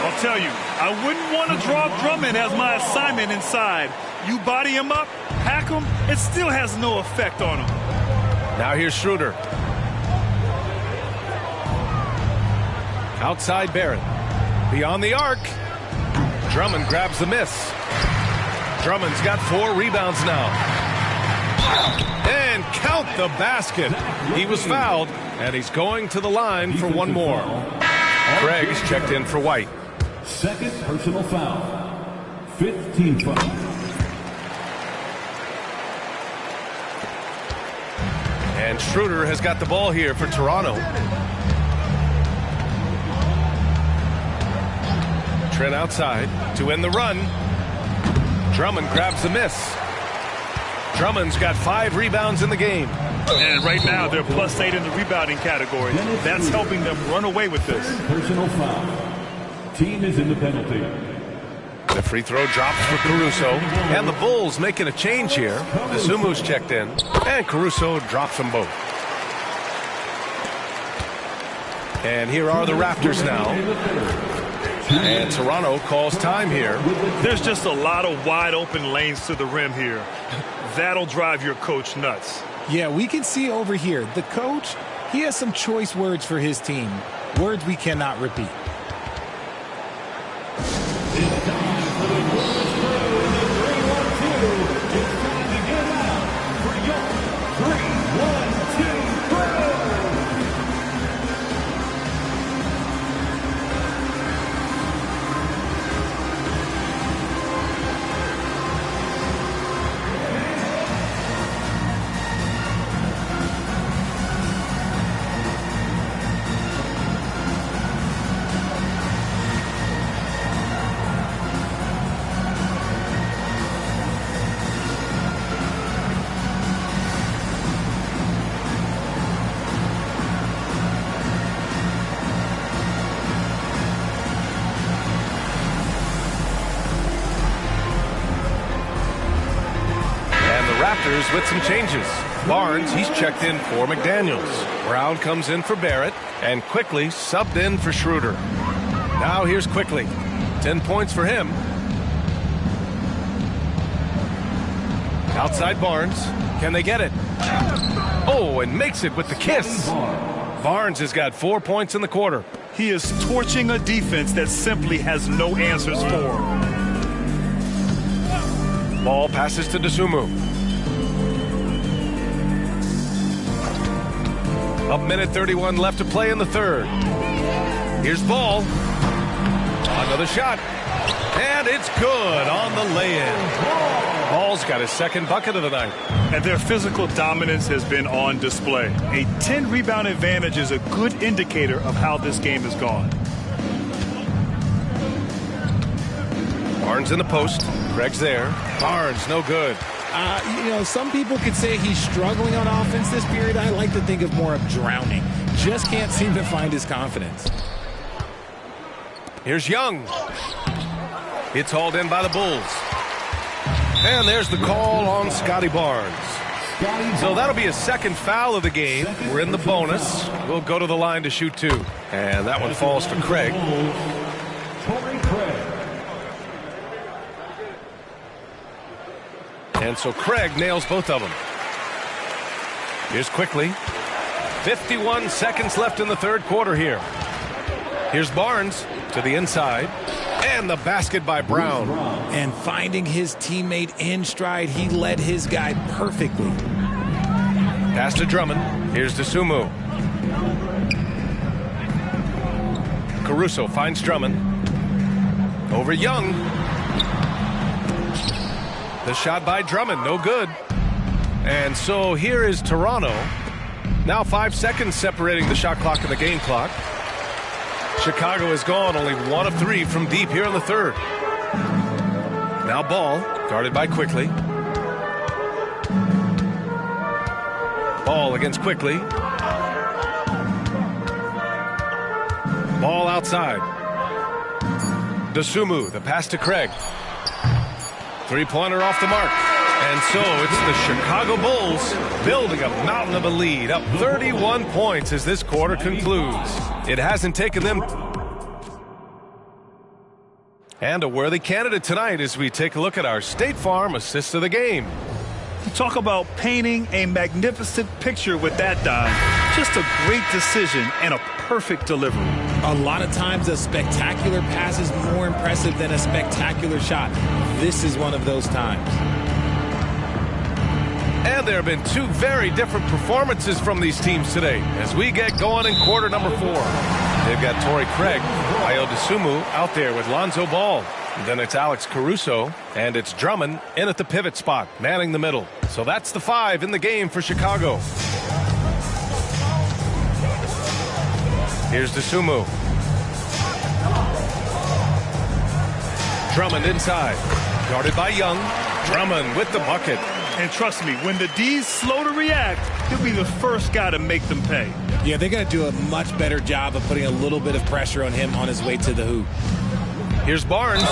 I'll tell you, I wouldn't want to draw Drummond as my assignment inside. You body him up, hack him, it still has no effect on him. Now here's Schroeder. Outside Barrett. Beyond the arc. Drummond grabs the miss. Drummond's got 4 rebounds now. And count the basket. He was fouled, and he's going to the line for one more. Craig's checked in for White. Second personal foul. 15 foul. And Schroeder has got the ball here for Toronto. Trent outside to end the run. Drummond grabs the miss. Drummond's got 5 rebounds in the game. And right now they're +8 in the rebounding category. That's helping them run away with this. Personal foul. Team is in the penalty. The free throw drops for Caruso. And the Bulls making a change here. Asumu's checked in. And Caruso drops them both. And here are the Raptors now. And Toronto calls time here. There's just a lot of wide open lanes to the rim here. That'll drive your coach nuts. Yeah, we can see over here, the coach, he has some choice words for his team. Words we cannot repeat. It's time for the Brewers crew in the 3-1-2. It's time to get out for your 3-1-2 crew. With some changes. Barnes, he's checked in for McDaniels. Brown comes in for Barrett, and Quickly subbed in for Schroeder. Now here's Quickly. 10 points for him. Outside Barnes. Can they get it? Oh, and makes it with the kiss. Barnes has got 4 points in the quarter. He is torching a defense that simply has no answers for. Ball passes to Dosunmu. A minute 31 left to play in the third. Here's Ball. Another shot. And it's good on the lay-in. Ball's got his second bucket of the night. And their physical dominance has been on display. A 10-rebound advantage is a good indicator of how this game has gone. Barnes in the post. Craig's there. Barnes, no good. Some people could say he's struggling on offense this period. I like to think of more of drowning. Just can't seem to find his confidence. Here's Young. It's hauled in by the Bulls. And there's the call on Scotty Barnes. So that'll be a second foul of the game. We're in the bonus. We'll go to the line to shoot two. And that one falls to Craig. And so Craig nails both of them. Here's Quickly. 51 seconds left in the third quarter here. Here's Barnes to the inside. And the basket by Brown. And finding his teammate in stride, he led his guy perfectly. Pass to Drummond. Here's Dosunmu. Caruso finds Drummond. Over Young. The shot by Drummond, no good. And so here is Toronto. Now 5 seconds separating the shot clock and the game clock. Chicago is gone, only 1 of 3 from deep here in the third. Now Ball, guarded by Quickly. Ball against Quickly. Ball outside. Dosunmu, the pass to Craig. Three-pointer off the mark. And so it's the Chicago Bulls building a mountain of a lead, up 31 points as this quarter concludes. It hasn't taken them. And a worthy candidate tonight as we take a look at our State Farm assist of the game. Talk about painting a magnificent picture with that dive. Just a great decision and a perfect delivery. A lot of times a spectacular pass is more impressive than a spectacular shot. This is one of those times. And there have been two very different performances from these teams today as we get going in quarter number 4. They've got Torrey Craig, Ayo Dosunmu out there with Lonzo Ball. Then it's Alex Caruso, and it's Drummond in at the pivot spot, manning the middle. So that's the 5 in the game for Chicago. Here's Dosunmu. Drummond inside, guarded by Young. Drummond with the bucket. And trust me, when the D's slow to react, he'll be the first guy to make them pay. Yeah, they're going to do a much better job of putting a little bit of pressure on him on his way to the hoop. Here's Barnes.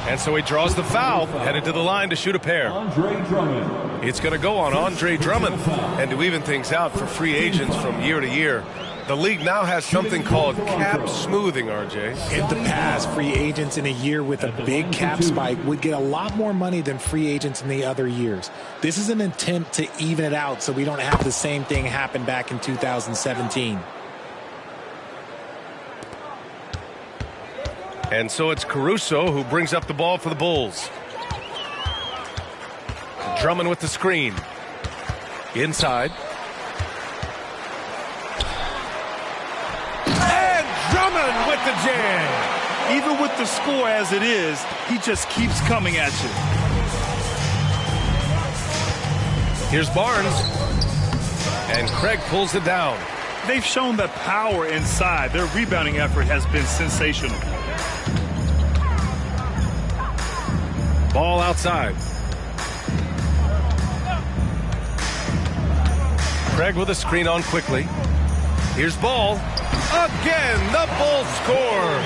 And so he draws the foul, headed to the line to shoot a pair. Andre Drummond. It's going to go on Andre Drummond. And to even things out for free agents from year to year, The league now has something called cap smoothing, RJ. In the past, free agents in a year with a big cap spike would get a lot more money than free agents in the other years. This is an attempt to even it out so we don't have the same thing happen back in 2017. And so it's Caruso who brings up the ball for the Bulls. Drummond with the screen. Inside. And Drummond with the jam. Even with the score as it is, he just keeps coming at you. Here's Barnes. And Craig pulls it down. They've shown that power inside. Their rebounding effort has been sensational. Ball outside. Craig with a screen on quickly. Here's Ball. Again, the Bulls score.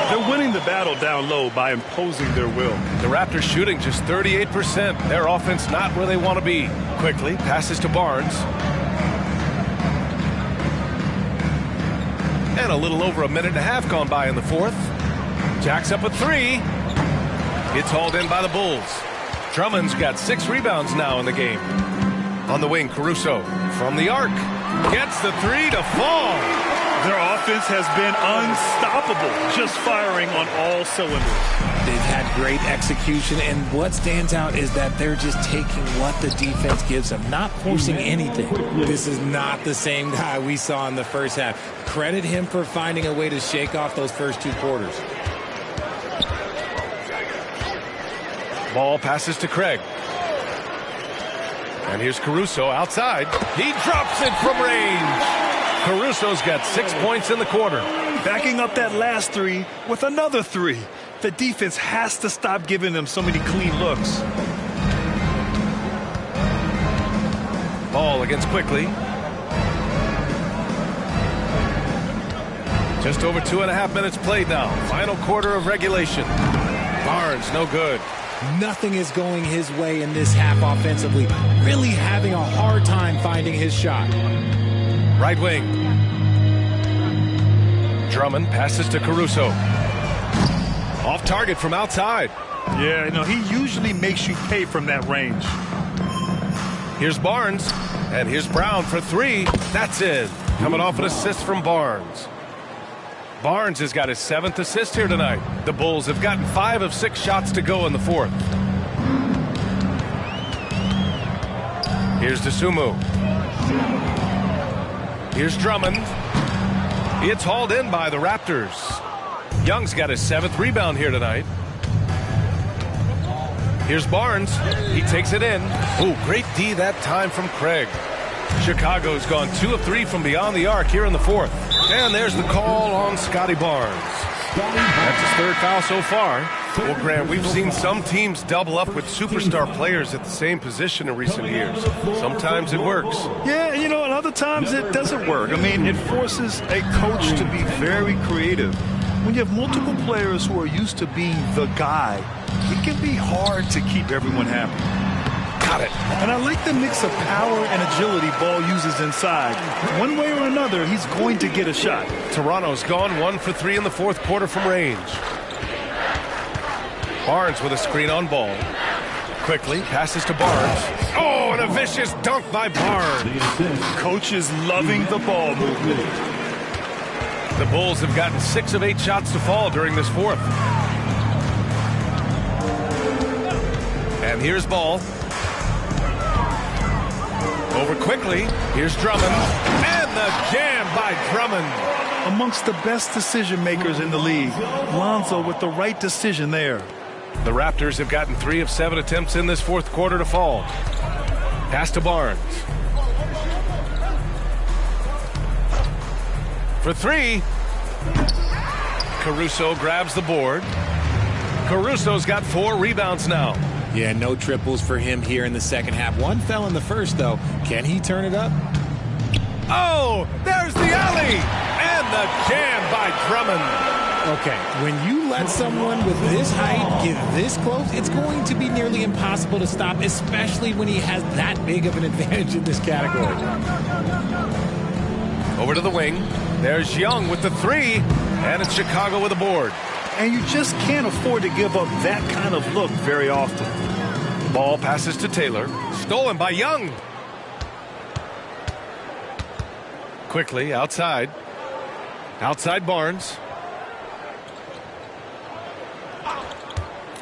They're winning the battle down low by imposing their will. The Raptors shooting just 38%. Their offense not where they want to be. Quickly passes to Barnes. And a little over a minute and a half gone by in the fourth. Jacks up a three. It's hauled in by the Bulls. Drummond's got 6 rebounds now in the game. On the wing, Caruso from the arc. Gets the three to fall. Their offense has been unstoppable, just firing on all cylinders. They've had great execution, and what stands out is that they're just taking what the defense gives them, not forcing anything. This is not the same guy we saw in the first half. Credit him for finding a way to shake off those first 2 quarters. Ball passes to Craig. And here's Caruso outside. He drops it from range. Caruso's got 6 points in the quarter. Backing up that last three with another three. The defense has to stop giving them so many clean looks. Ball against Quickly. Just over 2.5 minutes played now. Final quarter of regulation. Barnes, no good. Nothing is going his way in this half offensively. Really having a hard time finding his shot. Right wing. Drummond passes to Caruso. Off target from outside. Yeah, he usually makes you pay from that range. Here's Barnes. And here's Brown for 3. That's it. Coming off an assist from Barnes. Barnes has got his 7th assist here tonight. The Bulls have gotten 5 of 6 shots to go in the fourth. Here's Dosunmu. Here's Drummond. It's hauled in by the Raptors. Young's got his 7th rebound here tonight. Here's Barnes. He takes it in. Oh, great D that time from Craig. Chicago's gone 2 of 3 from beyond the arc here in the fourth. And there's the call on Scotty Barnes. That's his 3rd foul so far. Well, Grant, we've seen some teams double up with superstar players at the same position in recent years. Sometimes it works. Yeah, and other times it doesn't work. I mean, it forces a coach to be very creative. When you have multiple players who are used to being the guy, it can be hard to keep everyone happy. Got it. And I like the mix of power and agility Ball uses inside. One way or another, he's going to get a shot. Toronto's gone 1 for 3 in the fourth quarter from range. Barnes with a screen on Ball. Quickly passes to Barnes. Oh, and a vicious dunk by Barnes. Coach is loving the ball movement. The Bulls have gotten 6 of 8 shots to fall during this fourth. And here's Ball. Over Quickly. Here's Drummond. And the jam by Drummond. Amongst the best decision makers in the league. Lonzo with the right decision there. The Raptors have gotten 3 of 7 attempts in this fourth quarter to fall. Pass to Barnes. For 3. Caruso grabs the board. Caruso's got 4 rebounds now. Yeah, no triples for him here in the second half. 1 fell in the first, though. Can he turn it up? Oh, there's the alley! And the jam by Drummond. Okay, when you let someone with this height get this close, it's going to be nearly impossible to stop, especially when he has that big of an advantage in this category. Over to the wing. There's Young with the 3, and it's Chicago with a board. And you just can't afford to give up that kind of look very often. Ball passes to Taylor. Stolen by Young. Quickly outside. Outside Barnes.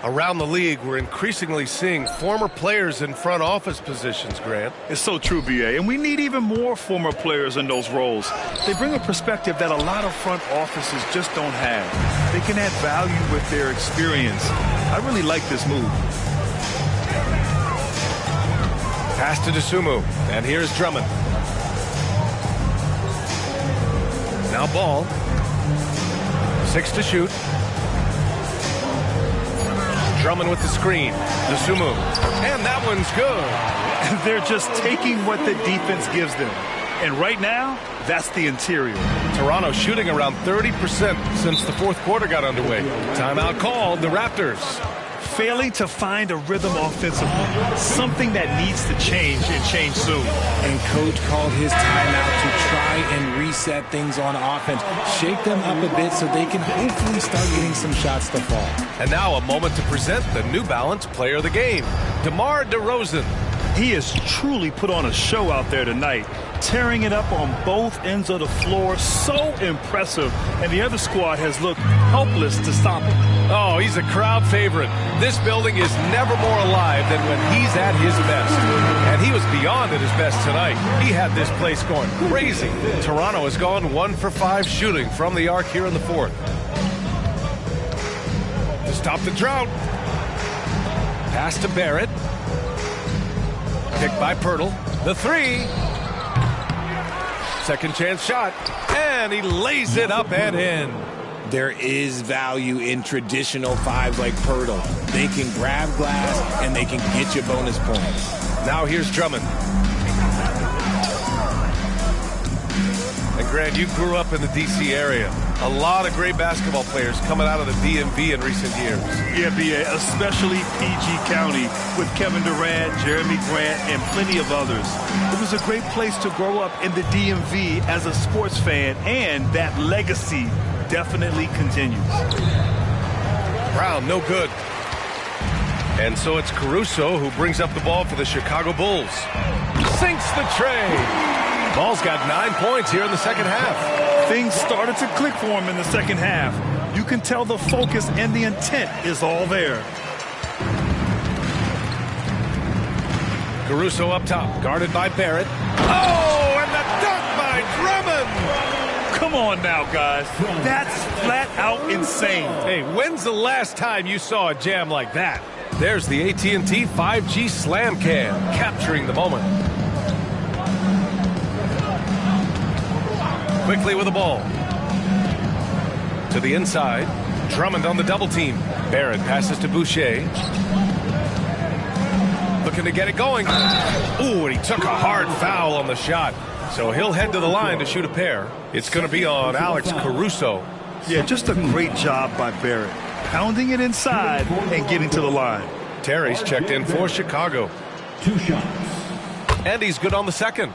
Around the league, we're increasingly seeing former players in front office positions, Grant. It's so true, B.A., and we need even more former players in those roles. They bring a perspective that a lot of front offices just don't have. They can add value with their experience. I really like this move. Pass to Dosunmu, and here's Drummond. Now Ball. 6 to shoot. Drummond with the screen. Dosunmu. And that one's good. They're just taking what the defense gives them. And right now, that's the interior. Toronto shooting around 30% since the fourth quarter got underway. Timeout called, the Raptors. Failing to find a rhythm offensively. Something that needs to change and change soon. And Coach called his timeout to try and reset things on offense. Shake them up a bit so they can hopefully start getting some shots to fall. And now a moment to present the New Balance Player of the Game, DeMar DeRozan. He has truly put on a show out there tonight, tearing it up on both ends of the floor. So impressive. And the other squad has looked helpless to stop him. Oh, he's a crowd favorite. This building is never more alive than when he's at his best. And he was beyond at his best tonight. He had this place going crazy. Toronto has gone 1 for 5 shooting from the arc here in the fourth. To stop the drought. Pass to Barrett. Picked by Pirtle. The 3. Second chance shot. And he lays it up and in. There is value in traditional 5s like Pirtle. They can grab glass and they can get you bonus points. Now here's Drummond. And Grant, you grew up in the D.C. area. A lot of great basketball players coming out of the DMV in recent years. Yeah, B.A., especially PG County with Kevin Durant, Jeremy Grant, and plenty of others. It was a great place to grow up in the DMV as a sports fan, and that legacy definitely continues. Brown, no good. And so it's Caruso who brings up the ball for the Chicago Bulls. Sinks the tray. Ball's got 9 points here in the second half. Things started to click for him in the second half. You can tell the focus and the intent is all there. Caruso up top, guarded by Barrett. Oh, and the dunk by Drummond! Come on now, guys. That's flat out insane. Hey, when's the last time you saw a jam like that? There's the AT&T 5G Slam Cam, capturing the moment. Quickly with the ball. To the inside. Drummond on the double team. Barrett passes to Boucher. Looking to get it going. Ooh, and he took a hard foul on the shot. So he'll head to the line to shoot a pair. It's going to be on Alex Caruso. Yeah, just a great job by Barrett. Pounding it inside and getting to the line. Terry's checked in for Chicago. 2 shots. And he's good on the second.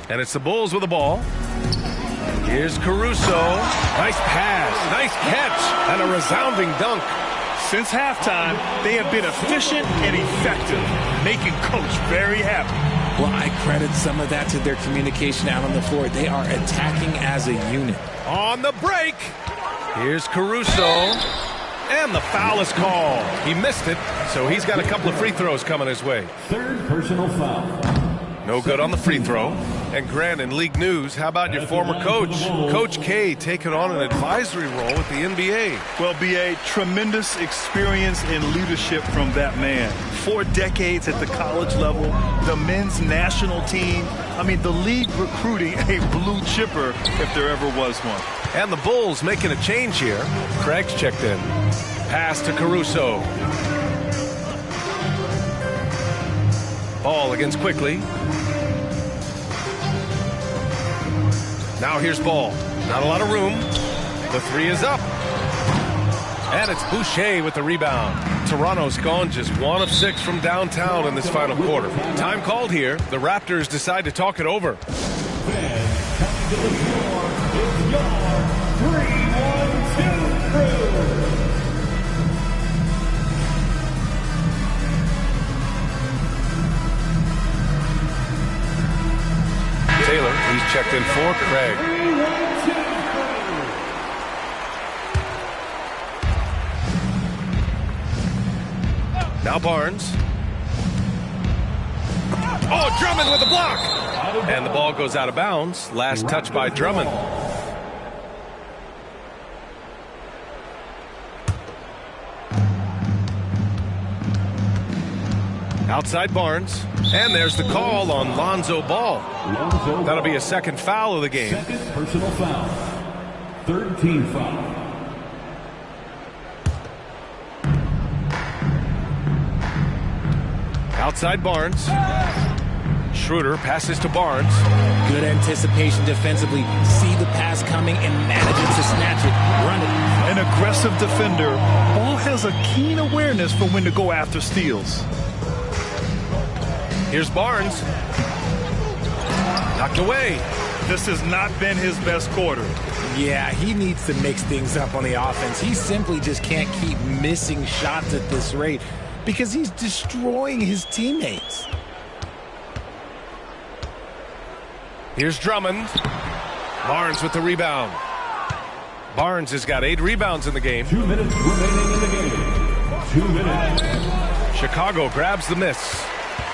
And it's the Bulls with the ball. Here's Caruso. Nice pass, nice catch, and a resounding dunk. Since halftime, they have been efficient and effective, making Coach very happy. Well, I credit some of that to their communication out on the floor. They are attacking as a unit. On the break, here's Caruso. And the foul is called. He missed it, so he's got a couple of free throws coming his way. 3rd personal foul. No good on the free throw. And Grant, in league news, how about your former coach, Coach K, taking on an advisory role with the NBA? Well, B.A., tremendous experience and leadership from that man. 4 decades at the college level, the men's national team. I mean, the league recruiting a blue chipper if there ever was one. And the Bulls making a change here. Craig's checked in. Pass to Caruso. Ball against Quickly. Now here's Ball. Not a lot of room. The 3 is up. And it's Boucher with the rebound. Toronto's gone just 1 of 6 from downtown in this final quarter. Time called here. The Raptors decide to talk it over. to the floor is your 3-1-2 crew. Taylor, he's checked in for Craig. Now Barnes. Oh, Drummond with the block. And the ball goes out of bounds. Last touch by Drummond. Outside Barnes. And there's the call on Lonzo Ball. That'll be a second foul of the game. Second personal foul. Third team foul. Outside Barnes. Schroeder passes to Barnes. Good anticipation defensively. See the pass coming and manages to snatch it. Run it. An aggressive defender. Ball has a keen awareness for when to go after steals. Here's Barnes. Knocked away. This has not been his best quarter. Yeah, he needs to mix things up on the offense. He simply just can't keep missing shots at this rate because he's destroying his teammates. Here's Drummond. Barnes with the rebound. Barnes has got 8 rebounds in the game. 2 minutes remaining in the game. 2 minutes. Chicago grabs the miss.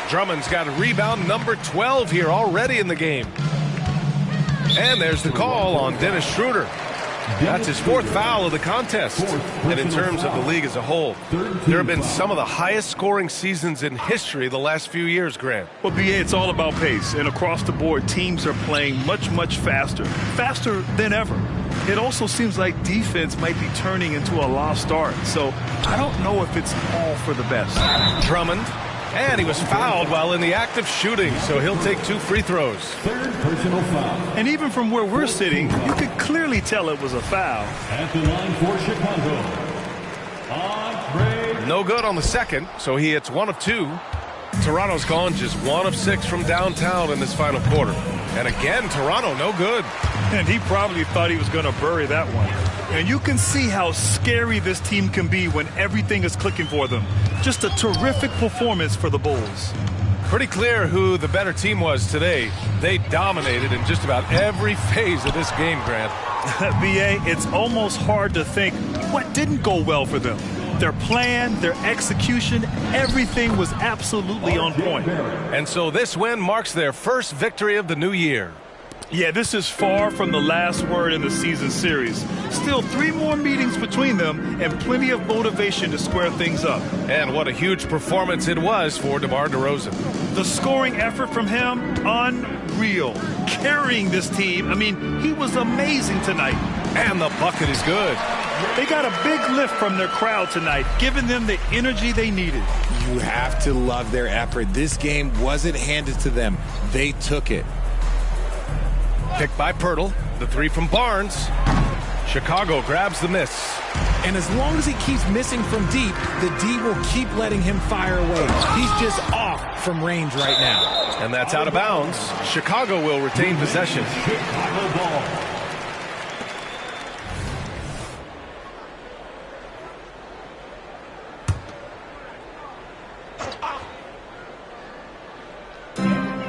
Drummond's got a rebound number 12 here already in the game. And there's the call on Dennis Schroeder. That's his 4th foul of the contest. And in terms of the league as a whole, there have been some of the highest scoring seasons in history the last few years, Grant. Well, BA, it's all about pace. And across the board, teams are playing much, much faster. Faster than ever. It also seems like defense might be turning into a lost art. So I don't know if it's all for the best. Drummond. And he was fouled while in the act of shooting, so he'll take 2 free throws. Third personal foul. And even from where we're sitting, you could clearly tell it was a foul. At the line for Chicago, Andre. No good on the second, so he hits 1 of 2. Toronto's gone just 1 of 6 from downtown in this final quarter. And again, Toronto no good. And he probably thought he was going to bury that one. And you can see how scary this team can be when everything is clicking for them. Just a terrific performance for the Bulls. Pretty clear who the better team was today. They dominated in just about every phase of this game, Grant. BA, it's almost hard to think what didn't go well for them. Their plan, their execution, everything was absolutely on point. And so this win marks their first victory of the new year. Yeah, this is far from the last word in the season series. Still 3 more meetings between them and plenty of motivation to square things up. And what a huge performance it was for DeMar DeRozan. The scoring effort from him, unreal. Carrying this team, I mean, he was amazing tonight. And the bucket is good. They got a big lift from their crowd tonight, giving them the energy they needed. You have to love their effort. This game wasn't handed to them. They took it. Picked by Pirtle. The 3 from Barnes. Chicago grabs the miss. And as long as he keeps missing from deep, the D will keep letting him fire away. He's just off from range right now. And that's out of bounds. Chicago will retain possession. Chicago ball.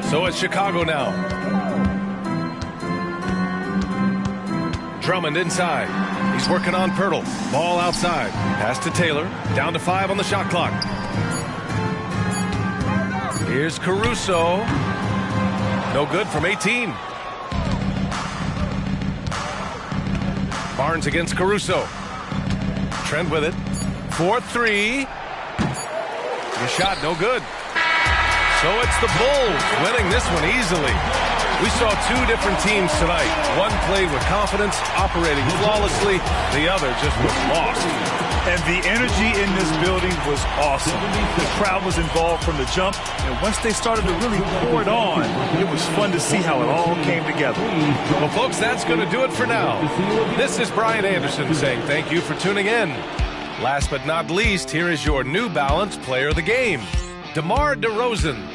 So it's Chicago now. Drummond inside. He's working on Pirtle. Ball outside. Pass to Taylor. Down to 5 on the shot clock. Here's Caruso. No good from 18. Barnes against Caruso. Trent with it. 4-3. The shot no good. So it's the Bulls winning this one easily. We saw 2 different teams tonight. One played with confidence, operating flawlessly. The other just was lost. And the energy in this building was awesome. The crowd was involved from the jump, and once they started to really pour it on, it was fun to see how it all came together. Well, folks, that's going to do it for now. This is Brian Anderson saying thank you for tuning in. Last but not least, here is your New Balance Player of the Game, DeMar DeRozan.